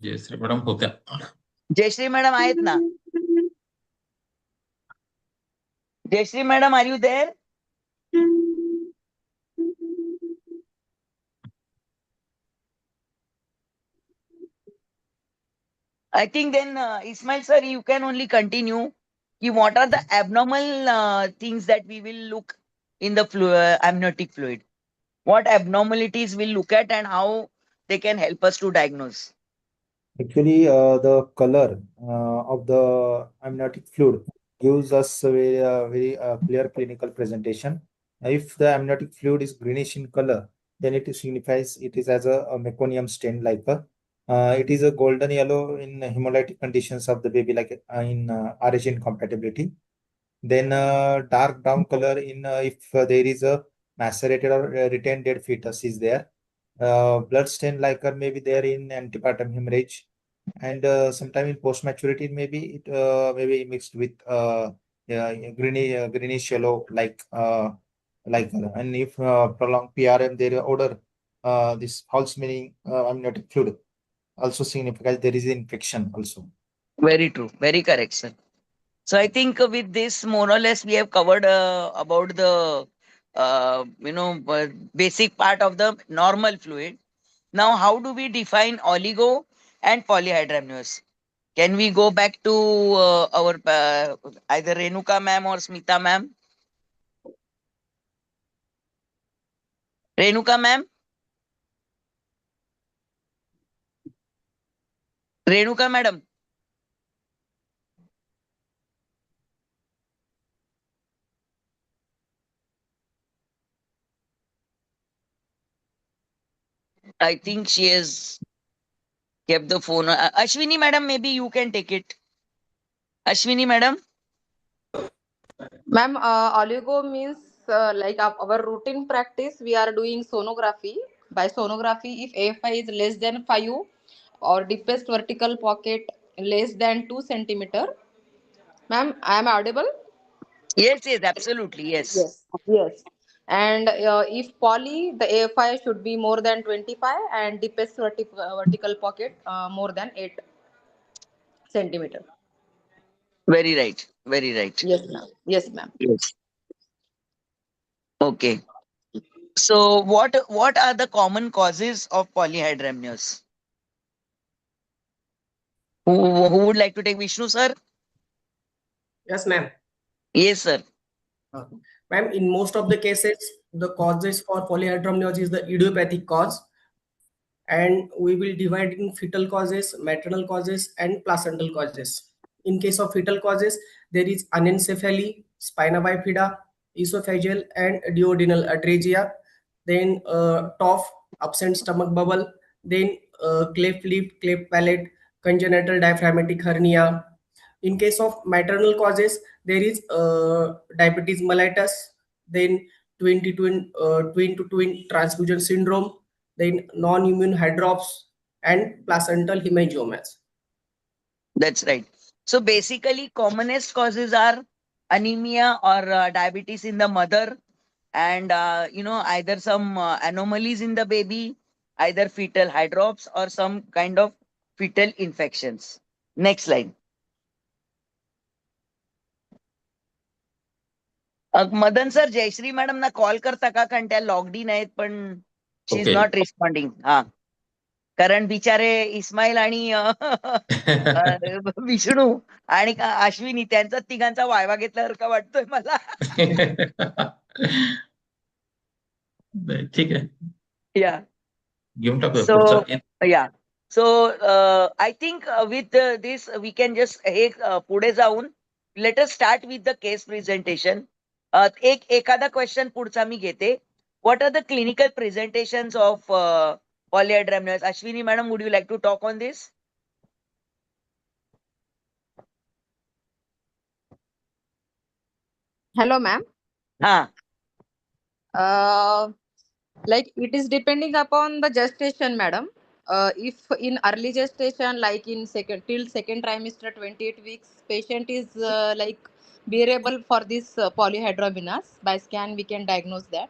Jayashree madam होत्या. Jayashree madam आहेत ना? Jayashree madam, are you there? I think then Ismail sir, you can only continue. What are the abnormal things that we will look in the amniotic fluid? What abnormalities we'll look at and how they can help us to diagnose? Actually, the color of the amniotic fluid gives us a very clear clinical presentation. If the amniotic fluid is greenish in color, then it signifies it is as a meconium stain like it is a golden yellow in hemolytic conditions of the baby, like in RH incompatibility. Then dark brown color in if there is a macerated or retained dead fetus is there. Blood stain like may be there in antepartum hemorrhage, and sometime in post maturity maybe it may be mixed with greenish yellow like color. And if prolonged PRM, there is odor, this foul smelling amniotic fluid also signifies there is infection also. Very true. Very correct, sir. So I think with this, more or less, we have covered about the basic part of the normal fluid. Now, how do we define oligo and polyhydramnios? Can we go back to our either Renuka ma'am or Smita ma'am? Renuka ma'am? Renuka madam? I think she is kept the phone. Ashwini madam, maybe you can take it. Ashwini madam. Ma'am, oligo means like our routine practice, we are doing sonography. By sonography, if AFI is less than 5 or deepest vertical pocket less than 2 centimeter. Ma'am, I am audible? Yes, yes, absolutely, yes. Yes. Yes. And if poly, the AFI should be more than 25 and deepest vertical pocket more than 8 centimeter. Very right. Very right. Yes, ma'am. Yes, ma'am. Yes. Okay. So what are the common causes of polyhydramnios? Who would like to take? Vishnu sir? Yes, ma'am. Yes, sir. Ma'am, in most of the cases, the causes for polyhydramnios is the idiopathic cause, and we will divide in fetal causes, maternal causes, and placental causes. In case of fetal causes, there is anencephaly, spina bifida, esophageal and duodenal atresia, then TOF, absent stomach bubble, then cleft lip, cleft palate, congenital diaphragmatic hernia. In case of maternal causes, there is diabetes mellitus, then twin to twin transfusion syndrome, then non-immune hydrops, and placental hemangiomas. That's right. So basically, commonest causes are anemia or diabetes in the mother, and either some anomalies in the baby, either fetal hydrops or some kind of fetal infections. Next slide. Madan sir Jayashree madam ना call करता का कारण त्या logged in आहेत पण she is Okay. Not responding. हा, कारण बिचारे इस्माईल आणि विष्णू आणि अश्विनी त्यांचा तिघांचा वायवा घेतल्यासारखा वाटतोय मला. ठीक आहे. या घेऊन टाकूया So, पुढचा. yeah. So, I think with this, we can just पुढे जाऊन let us start with the case presentation. एखादा क्वेश्चन पुढचा मी घेते. What are the clinical presentations of polyhydramnios? Ashwini madam, would you like to talk on this? Hello, ma'am. Like it is depending upon the gestation, madam. If in early gestation, like in second trimester, 28 weeks, patient is like bearable for this polyhydramnios. By scan, we can diagnose that.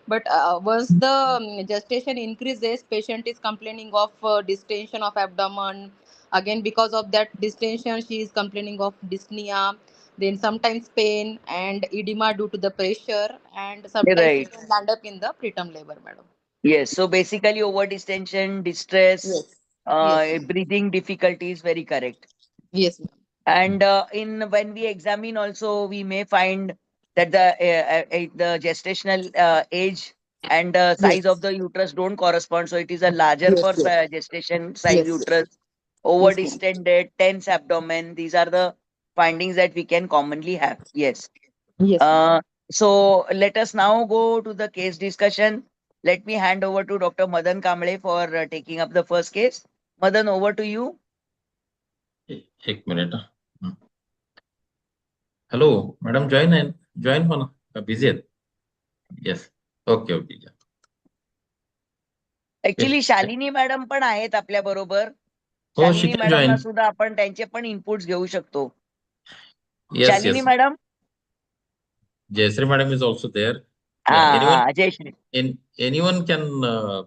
But once the gestation increases, patient is complaining of distension of abdomen. Again, because of that distension, she is complaining of dyspnea, then sometimes pain and edema due to the pressure, and sometimes Right. it can land up in the preterm labor, madam. Yes. So basically, over distension, distress, Yes. Yes. breathing difficulties. Very correct. Yes, ma'am. And when we examine also, we may find that the gestational age and size of the uterus don't correspond. So it is a larger Yes, for yes. gestation size Yes, uterus, yes. over Yes, ma'am. distended, tense abdomen. These are the findings that we can commonly have. Yes. Yes, ma'am. So let us now go to the case discussion. Let me hand over to Dr. Madan Kamble for taking up the first case. Madan, over to you. एक minute. Hello madam, join हो ना, busy आहेत? Yes. Okay okay. Actually Shalini madam पण आहेत आपल्या बरोबर. हो, she Shalini can मॅडमना join. सुद्धा आपण त्यांचे पण इनपुट्स घेऊ शकतो. Yes, Shalini yes. Madam. Jayashree madam is also there. हा Yeah, anyone, हा Jayashree. anyone can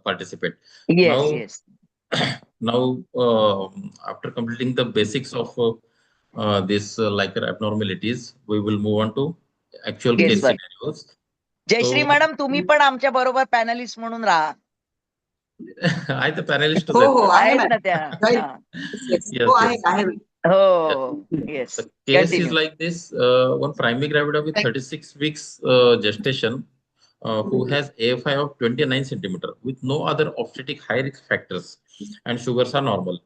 participate. Yes Now, yes. now after completing the basics of this like abnormalities, we will move on to actual Yes, case sir. scenarios. Jayashree So, madam तुम्ही पण आमच्या बरोबर panellist म्हणून राहा. I the panelist हो हो आहे आहेत ना मॅडम. त्या. हा. Yes. Yes, हो आहे yes. आहे. हो yes. The case is continue. like this: one primary gravida with 36 weeks gestation, who has AFI of 29 centimeter with no other obstetric high risk factors, and sugars are normal.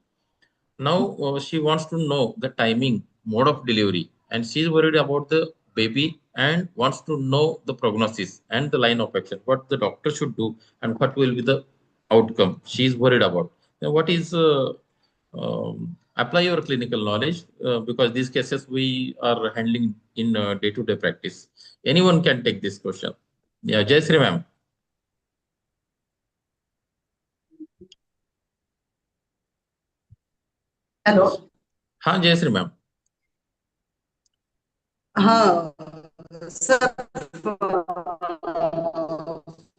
Now she wants to know the timing, mode of delivery, and she is worried about the baby and wants to know the prognosis and the line of action, what the doctor should do and what will be the outcome she is worried about. Now, what is apply your clinical knowledge because these cases we are handling in day-to-day practice. Anyone can take this question. Yeah, Jayasri ma'am. Hello. हाँ Jayasri ma'am. Sir,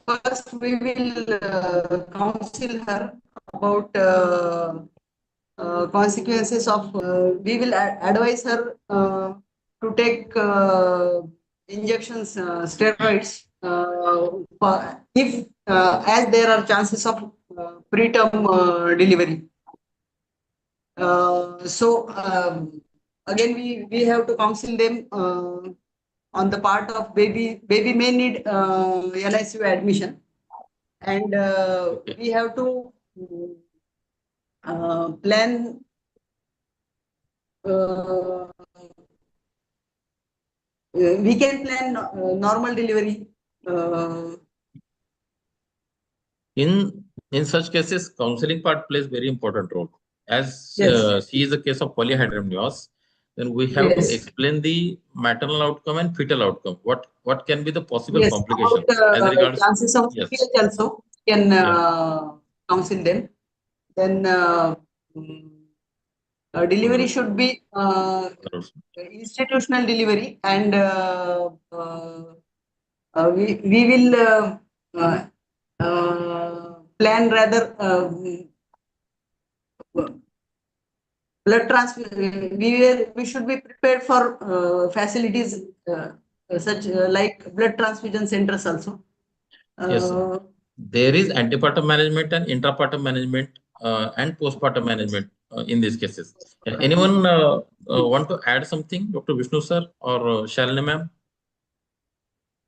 first we will counsel her about consequences of, we will advise her to take injections, steroids, if as there are chances of preterm delivery. Again, we have to counsel them on the part of baby may need NICU admission, and we have to plan we can plan normal delivery. In such cases, counseling part plays very important role. As Yes. she is a case of polyhydramnios, then we have to explain the maternal outcome and fetal outcome. What can be the possible Yes, complications about as regards? chances of Yes. PH also can counsel them. Then delivery should be institutional delivery, and we will plan rather blood transfusion. We should be prepared for facilities such like blood transfusion centers also. Yes, there is antepartum management and intrapartum management and postpartum management in these cases. Anyone want to add something, Dr. Vishnu sir or Shalini ma'am?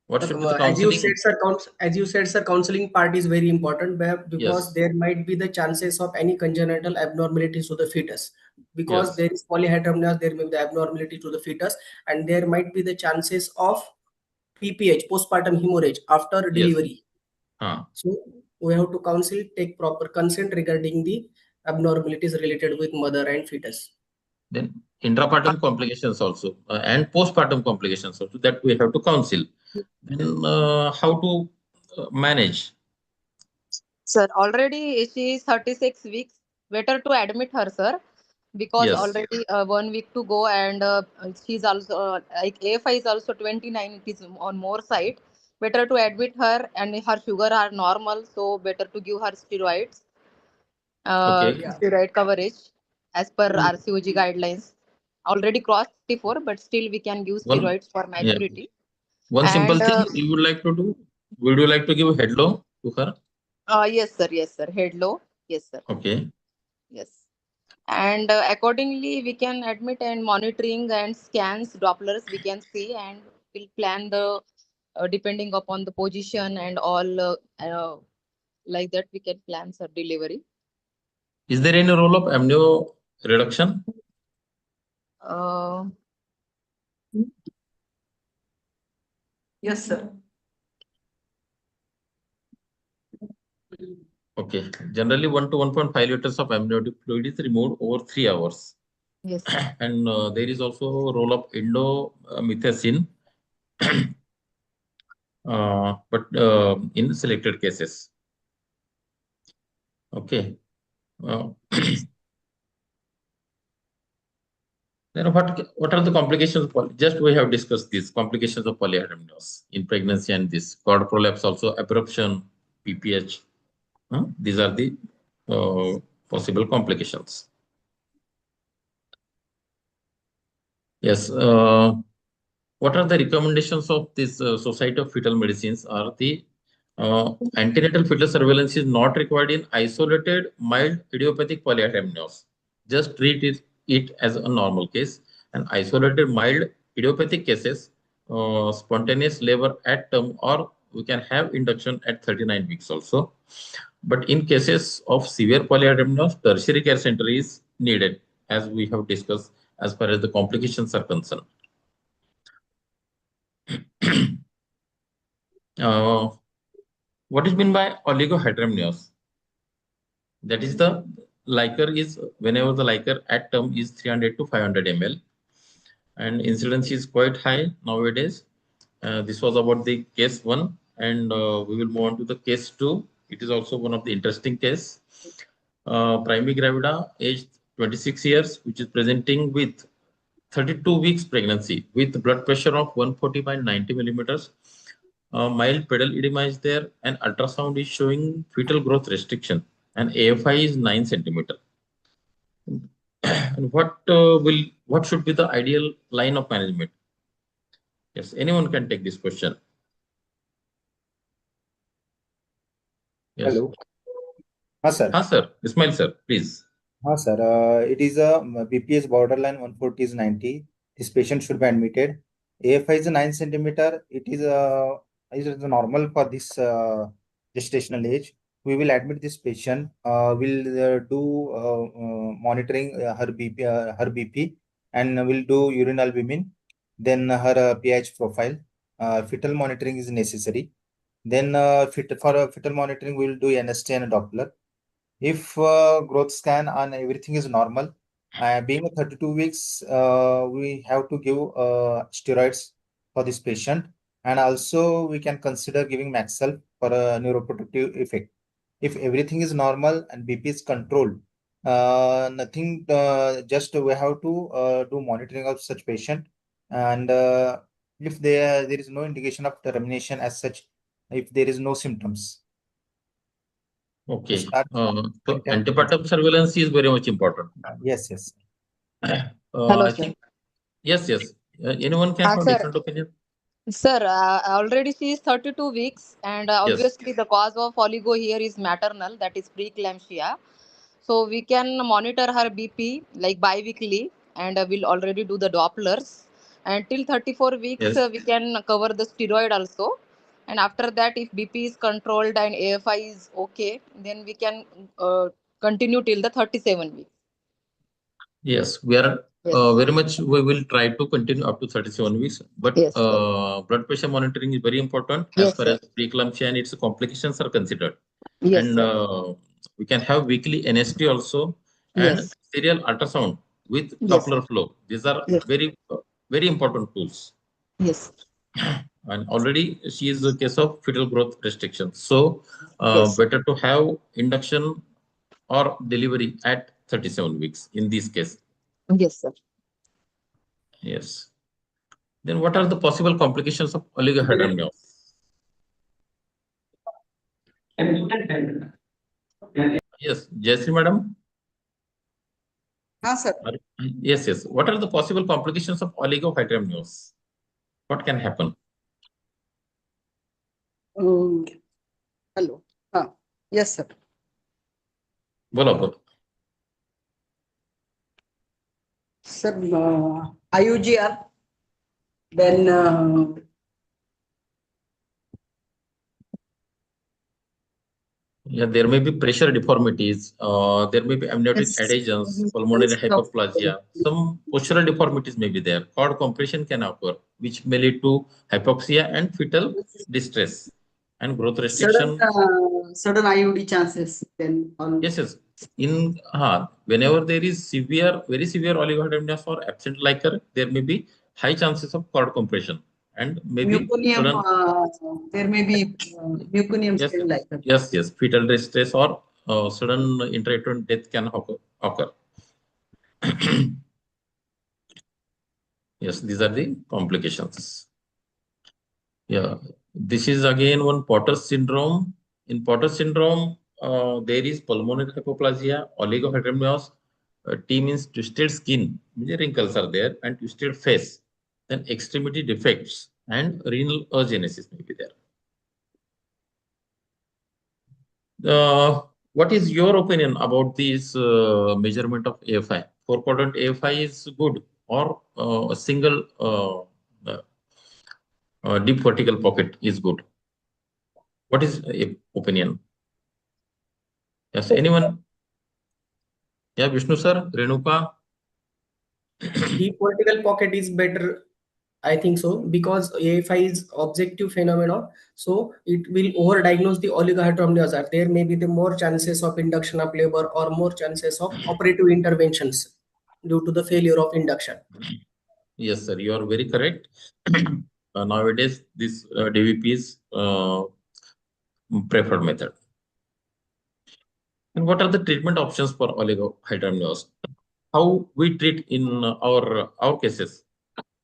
What should be the counseling? As you said, sir, counseling part is very important because Yes. there might be the chances of any congenital abnormalities to the fetus. Because Yes. there is polyhydramnios, there may be the abnormality to the fetus, and there might be the chances of PPH, postpartum hemorrhage, after Yes. delivery. Huh. So we have to counsel, take proper consent regarding the abnormalities related with mother and fetus. Then intrapartum complications also and postpartum complications also that we have to counsel. Then how to manage? Sir, already she is 36 weeks. Better to admit her, sir, because Yes. already 1 week to go, and she's also like AFI is also 29. It is on more side. Better to admit her, and her sugar are normal, so better to give her steroids. Okay. Steroid coverage as per RCOG guidelines. Already crossed 54, but still we can give steroids for maturity. One simple And thing you would like to do. Would you like to give head low to her? yes, sir. Yes, sir. Head low. Yes, sir. Okay. Yes. And accordingly, we can admit and monitoring and scans, Dopplers we can see, and we'll plan the depending upon the position and all like that we can plan for delivery. Is there any role of amnio reduction? Yes, sir. Okay. Generally, 1 to 1.5 liters of amniotic fluid is removed over 3 hours. Yes. And there is also a role of endomethacin, but in selected cases. Okay. Then what are the complications of just we have discussed these complications of polyhydramnios in pregnancy and this cord prolapse, also abruption, PPH. These are the possible complications. Yes. What are the recommendations of this Society of Fetal Medicines? Are the antenatal fetal surveillance is not required in isolated mild idiopathic polyhydramnios. Just treat it as a normal case. And isolated mild idiopathic cases, spontaneous labor at term, or we can have induction at 39 weeks also. But in cases of severe polyhydramnios, tertiary care center is needed, as we have discussed as far as the complications are concerned. What is meant by oligohydramnios? That is the Liquor is whenever the liquor at term is 300 to 500 ml, and incidence is quite high nowadays. This was about the case 1, and we will move on to the case 2. It is also one of the interesting case. Primary gravida, aged 26 years, which is presenting with 32 weeks pregnancy with blood pressure of 140 by 90 millimeters. Mild pedal edema is there, and ultrasound is showing fetal growth restriction, and AFI is 9 centimeter. And what should be the ideal line of management? Yes, anyone can take this question. Yes. Hello. Yes, sir. Sir. Ismail sir, please. Sir. It is a BPS borderline 140 is 90. This patient should be admitted. AFI is 9 centimeter. It is normal for this gestational age. We will admit this patient. We'll do monitoring her BP, and we'll do urine albumin, then her pH profile. Fetal monitoring is necessary. Then for fetal monitoring, we'll do NST and Doppler. If growth scan and everything is normal, being 32 weeks, we have to give steroids for this patient, and also we can consider giving Maxel for a neuroprotective effect. If everything is normal and BP is controlled, nothing, just we have to do monitoring of such patient, and if there is no indication of termination as such, if there is no symptoms. Okay. So antepartum surveillance is very much important. Yes. Hello, I sir. think yes. Anyone can have Sir. different opinion. Sir, already she is 32 weeks, and obviously the cause of oligo here is maternal, that is preeclampsia. So we can monitor her BP like bi-weekly, and we'll already do the Dopplers. And till 34 weeks, we can cover the steroid also. And after that, if BP is controlled and AFI is okay, then we can continue till the 37 weeks. Yes, we are very much. We will try to continue up to 37 weeks. But blood pressure monitoring is very important as far as preeclampsia and its complications are considered. Yes, and we can have weekly NST also, and serial ultrasound with Doppler flow. These are very important tools. Yes. And already she is a case of fetal growth restriction. So better to have induction or delivery at 37 weeks in this case. Yes, sir. Yes. Then what are the possible complications of oligohydramnios? Yes, Jayashree madam. Sir. Yes. What are the possible complications of oligohydramnios? What can happen? Hello. Yes, sir. Bola. Sir, IUGR, then there may be pressure deformities, there may be amniotic adhesions, pulmonary hyperplasia, some postural deformities may be there. Cord compression can occur, which may lead to hypoxia and fetal distress and growth restriction. Sudden IUD chances. Then Yes. Whenever there is very severe oligohydramnios or absent liquor, there may be high chances of cord compression and maybe muconium. There may be muconium stain like that. Yes. Fetal distress or sudden intrauterine death can occur. Yes, these are the complications. Yeah, this is again one Potter's syndrome. In Potter's syndrome, there is pulmonary hypoplasia, oligohydramnios, T means twisted skin, wrinkles are there, and twisted face. Then extremity defects and renal agenesis may be there. What is your opinion about this measurement of AFI? 4-quadrant AFI is good, or a single deep vertical pocket is good? What is your opinion? Yes, anyone? Yeah, Vishnu sir, Renuka. Deep vertical pocket is better I think so, because AFI is objective phenomenon, so it will overdiagnose the oligohydramnios. There may be the more chances of induction of labor or more chances of operative interventions due to the failure of induction. Yes, sir, you are very correct. Nowadays, this DVP is preferred method. And what are the treatment options for oligohydramnios? How we treat in our cases?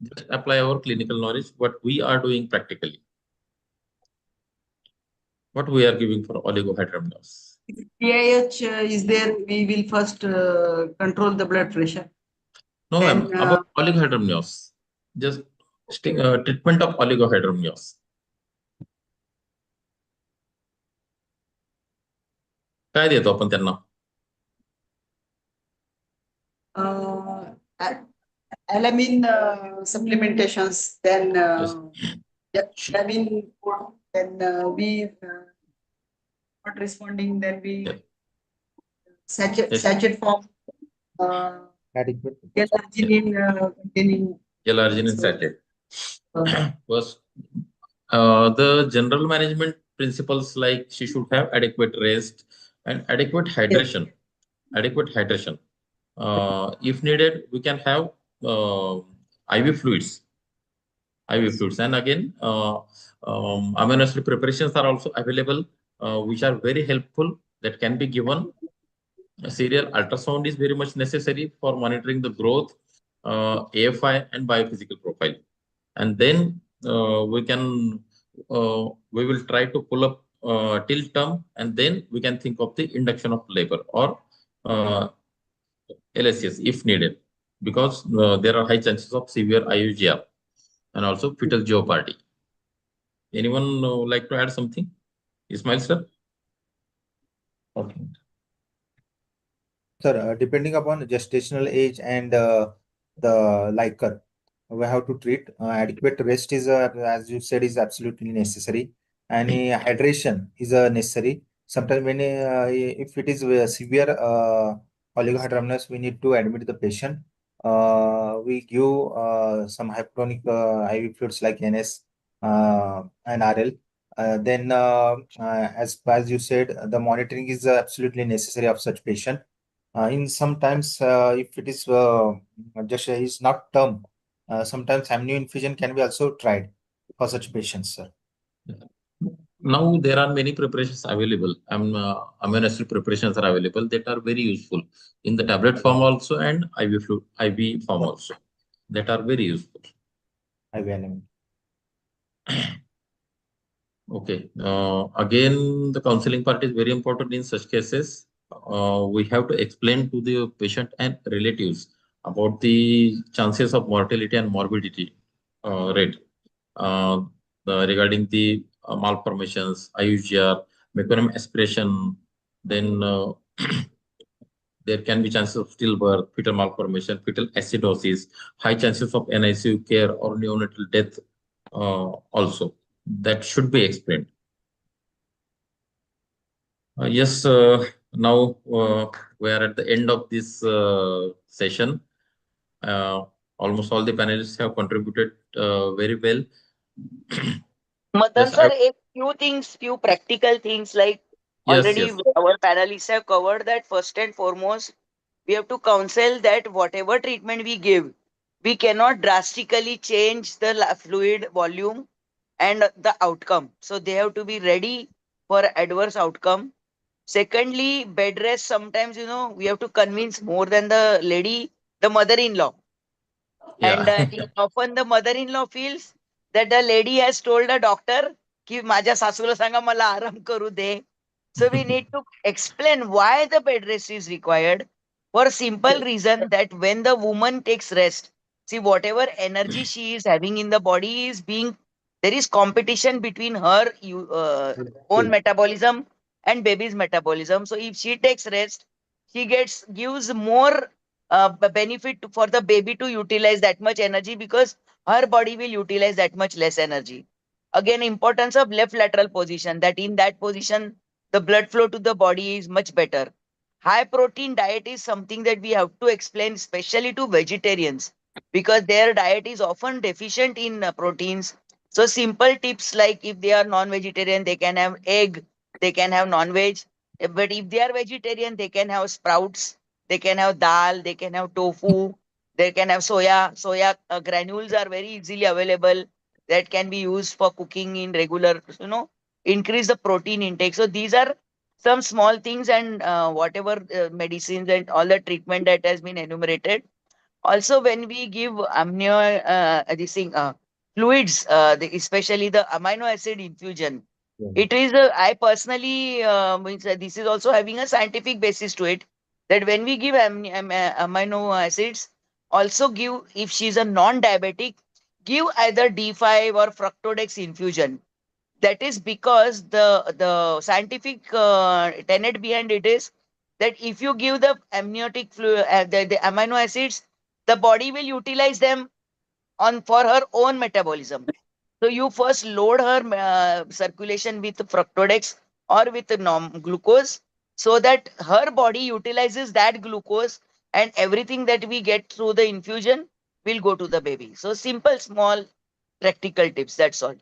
Just apply our clinical knowledge, what we are doing practically. What we are giving for oligohydramnios? PIH is there, we will first control the blood pressure. No, ma'am, about oligohydramnios. Just treatment of oligohydramnios. काय देतो आपण त्यांना? Alamine supplementations, then alamine, then we not responding, then we sachet form, Adequate. L-arginine containing. L-arginine sachet. Was the general management principles like she should have adequate rest and adequate hydration. Adequate hydration. If needed, we can have IV fluids. IV fluids, and again, amino acid preparations are also available, which are very helpful. That can be given. A serial ultrasound is very much necessary for monitoring the growth, AFI, and biophysical profile. And then we will try to pull up till term, and then we can think of the induction of labor or LSS if needed, because there are high chances of severe IUGR and also fetal jeopardy. Anyone like to add something? Ismail, sir? Okay. Sir, depending upon the gestational age and the liker, we have to treat. Adequate rest is, as you said, is absolutely necessary. And hydration is necessary. Sometimes when if it is severe oligohydramnios, we need to admit the patient. We give some hypertonic IV fluids like NS and RL. Then, as you said, the monitoring is absolutely necessary of such patient. In sometimes, if it is just is not term, sometimes amnioinfusion can be also tried for such patients, sir. Now there are many preparations available. Amino acid preparations are available that are very useful in the tablet form also and IV form also. That are very useful. IV anemia. Okay. Again, the counseling part is very important in such cases. We have to explain to the patient and relatives about the chances of mortality and morbidity rate regarding the malformations, IUGR, meconium aspiration. Then there can be chances of stillbirth, fetal malformation, fetal acidosis, high chances of NICU care or neonatal death also. That should be explained. Yes, now we are at the end of this session. Almost all the panelists have contributed very well. Madan sir, a few things, few practical things like already our panelists have covered that. First and foremost, we have to counsel that whatever treatment we give, we cannot drastically change the fluid volume and the outcome. So they have to be ready for adverse outcome. Secondly, bed rest, sometimes, we have to convince more than the lady, the mother-in-law. And often the mother-in-law feels that the lady has told the doctor, ki माझ्या सासूला सांगा मला आराम करू दे. So we need to explain why the bed rest is required, for simple reason that when the woman takes rest, see, whatever energy she is having in the body is there is competition between her own metabolism and baby's metabolism. So if she takes rest, she gives more benefit for the baby to utilize that much energy, because her body will utilize that much less energy. Again, importance of left lateral position, that in that position, the blood flow to the body is much better. High protein diet is something that we have to explain, especially to vegetarians. because their diet is often deficient in proteins. So simple tips like if they are non-vegetarian, they can have egg, they can have non-veg. But if they are vegetarian, they can have sprouts, they can have dal, they can have tofu, they can have soya. Soya granules are very easily available that can be used for cooking in regular, increase the protein intake. So these are some small things, and whatever medicines and all the treatment that has been enumerated. Also, when we give this thing, fluids, especially the amino acid infusion, it is, I personally, means this is also having a scientific basis to it, that when we give amino acids, also give, if she's a non-diabetic, give either D5 or fructodex infusion. That is because the scientific tenet behind it is that if you give the amniotic fluid, the amino acids, the body will utilize them on for her own metabolism. So you first load her circulation with fructodex or with glucose, so that her body utilizes that glucose, and everything that we get through the infusion will go to the baby. So simple, small, practical tips. That's all.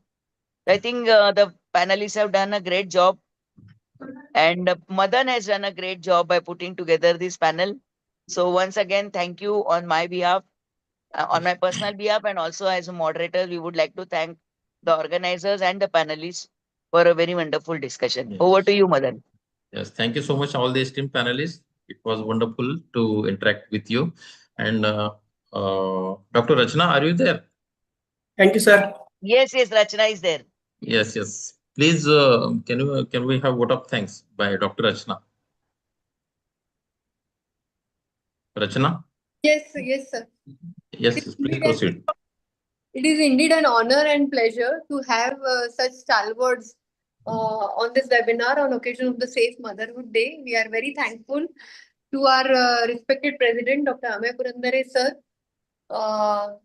I think the panelists have done a great job, and Madan has done a great job by putting together this panel. So once again, thank you on my behalf, on my personal behalf, and also as a moderator, we would like to thank the organizers and the panelists for a very wonderful discussion. Yes. Over to you, Madan. Yes, thank you so much, all the esteemed panelists. It was wonderful to interact with you. And Dr. Rachna, are you there? Thank you, sir. Yes, Rachna is there. Yes. Please, can we have vote of thanks by Dr. Rachna? Rachna? Yes, sir. Yes, please proceed. It is indeed an honor and pleasure to have such stalwarts on this webinar on occasion of the Safe Motherhood Day. We are very thankful to our respected President, Dr. Amay Purandare, sir, our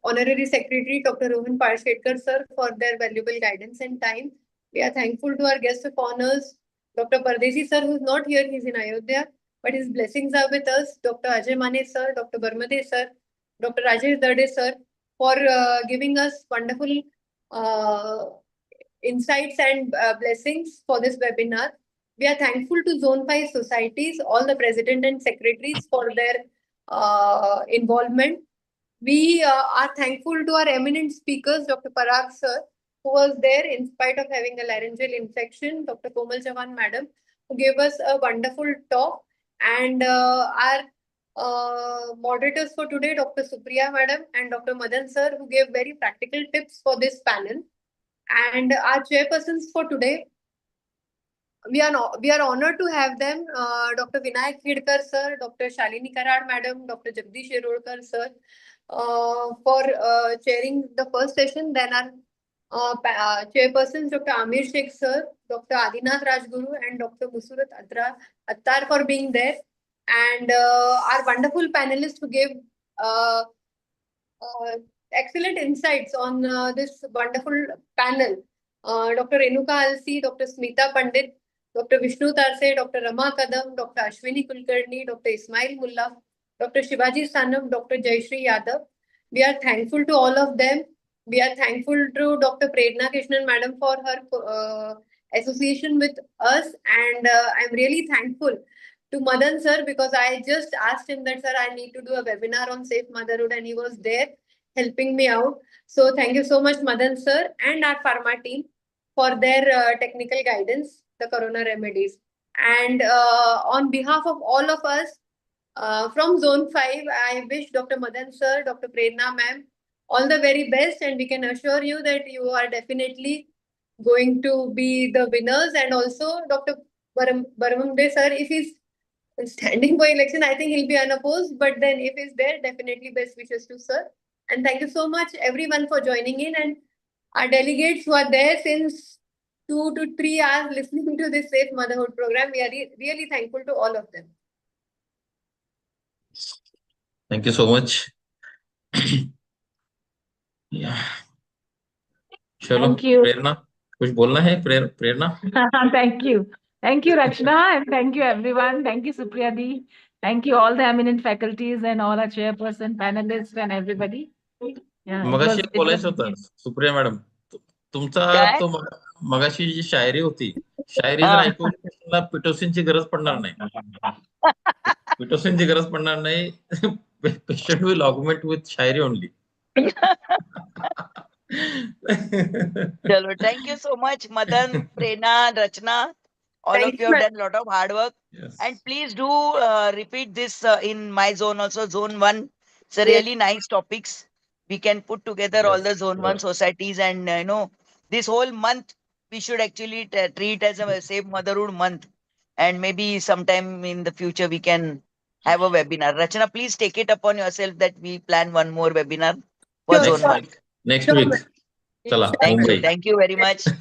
Honorary Secretary, Dr. Rohan Parshketkar, sir, for their valuable guidance and time. We are thankful to our guest of honors, Dr. Pardesi, sir, who is not here, he is in Ayodhya, but his blessings are with us, Dr. Ajay Mane, sir, Dr. Barmade, sir, Dr. Rajesh Dade, sir, for giving us wonderful insights and blessings for this webinar. We are thankful to Zone 5 societies, all the president and secretaries for their involvement. We are thankful to our eminent speakers, Dr. Parag sir, who was there in spite of having a laryngeal infection, Dr. Komal Chavan madam, who gave us a wonderful talk, and our moderators for today, Dr. Supriya madam and Dr. Madan sir, who gave very practical tips for this panel. And our chairpersons for today, we are honored to have them, Dr. Vinayak Khedkar sir, Dr. Shalini Karad madam, Dr. Jagdish Yerolkar sir, for chairing the first session. Then our chairpersons, Dr. Amir Sheikh sir, Dr. Adinath Rajguru, and Dr. Musurat Attar for being there, and our wonderful panelists who gave excellent insights on this wonderful panel. Dr. Renuka Alsi, Dr. Smita Pandit, Dr. Vishnu Tarse, Dr. Rama Kadam, Dr. Ashwini Kulkarni, Dr. Ismail Mullah, Dr. Shivaji Sanam, Dr. Jayashree Yadav. We are thankful to all of them. We are thankful to Dr. Prerna Krishnan madam for her association with us, and I'm really thankful to Madan sir, because I just asked him that, sir, I need to do a webinar on safe motherhood, and he was there helping me out. So thank you so much, Madan sir, and our pharma team for their technical guidance, the corona remedies. And on behalf of all of us from Zone 5, I wish Dr. Madan sir, Dr. Prerna ma'am, all the very best, and we can assure you that you are definitely going to be the winners. And also Dr. Baramde sir, if he's standing for election, I think he'll be unopposed, but then if he's there, definitely best wishes to sir. And thank you so much everyone for joining in, and our delegates who are there since 2 to 3 hours listening to this Safe Motherhood program. We are really thankful to all of them. Thank you so much. Yeah. चलो Thank you. प्रेरणा कुछ बोलना है प्रेरणा? Thank you. Thank you, Rachna, and thank you, everyone. Thank you, Supriya Di. Thank you all the eminent faculties and all our chairperson, panelists and everybody. Yeah, मगाशी एक बोलायचं होतं Supriya madam, तुमचा काय? तो मगाशी जी शायरी होती, शायरी जर ऐकून तुम्हाला पिटोसिनची गरज पडणार नाही. पिटोसिनची गरज पडणार नाही. Patient will augment with Shayari only. Chalo, thank you so much, Madan, Prerna, Rachna. All Thank of you you, have done a lot of hard work. Yes. And please do repeat this in my zone also, Zone 1. It's a Yes. really nice topics. We can put together all the Yes, Zone 1 societies and, this whole month, we should actually treat as a Safe Motherhood month. And maybe sometime in the future, we can have a webinar. Rachna, please take it upon yourself that we plan one more webinar for Sure, Zone sure. 1. Next Sure, week. ma'am. चला Sure, Thank you. Mumbai. Thank you very much.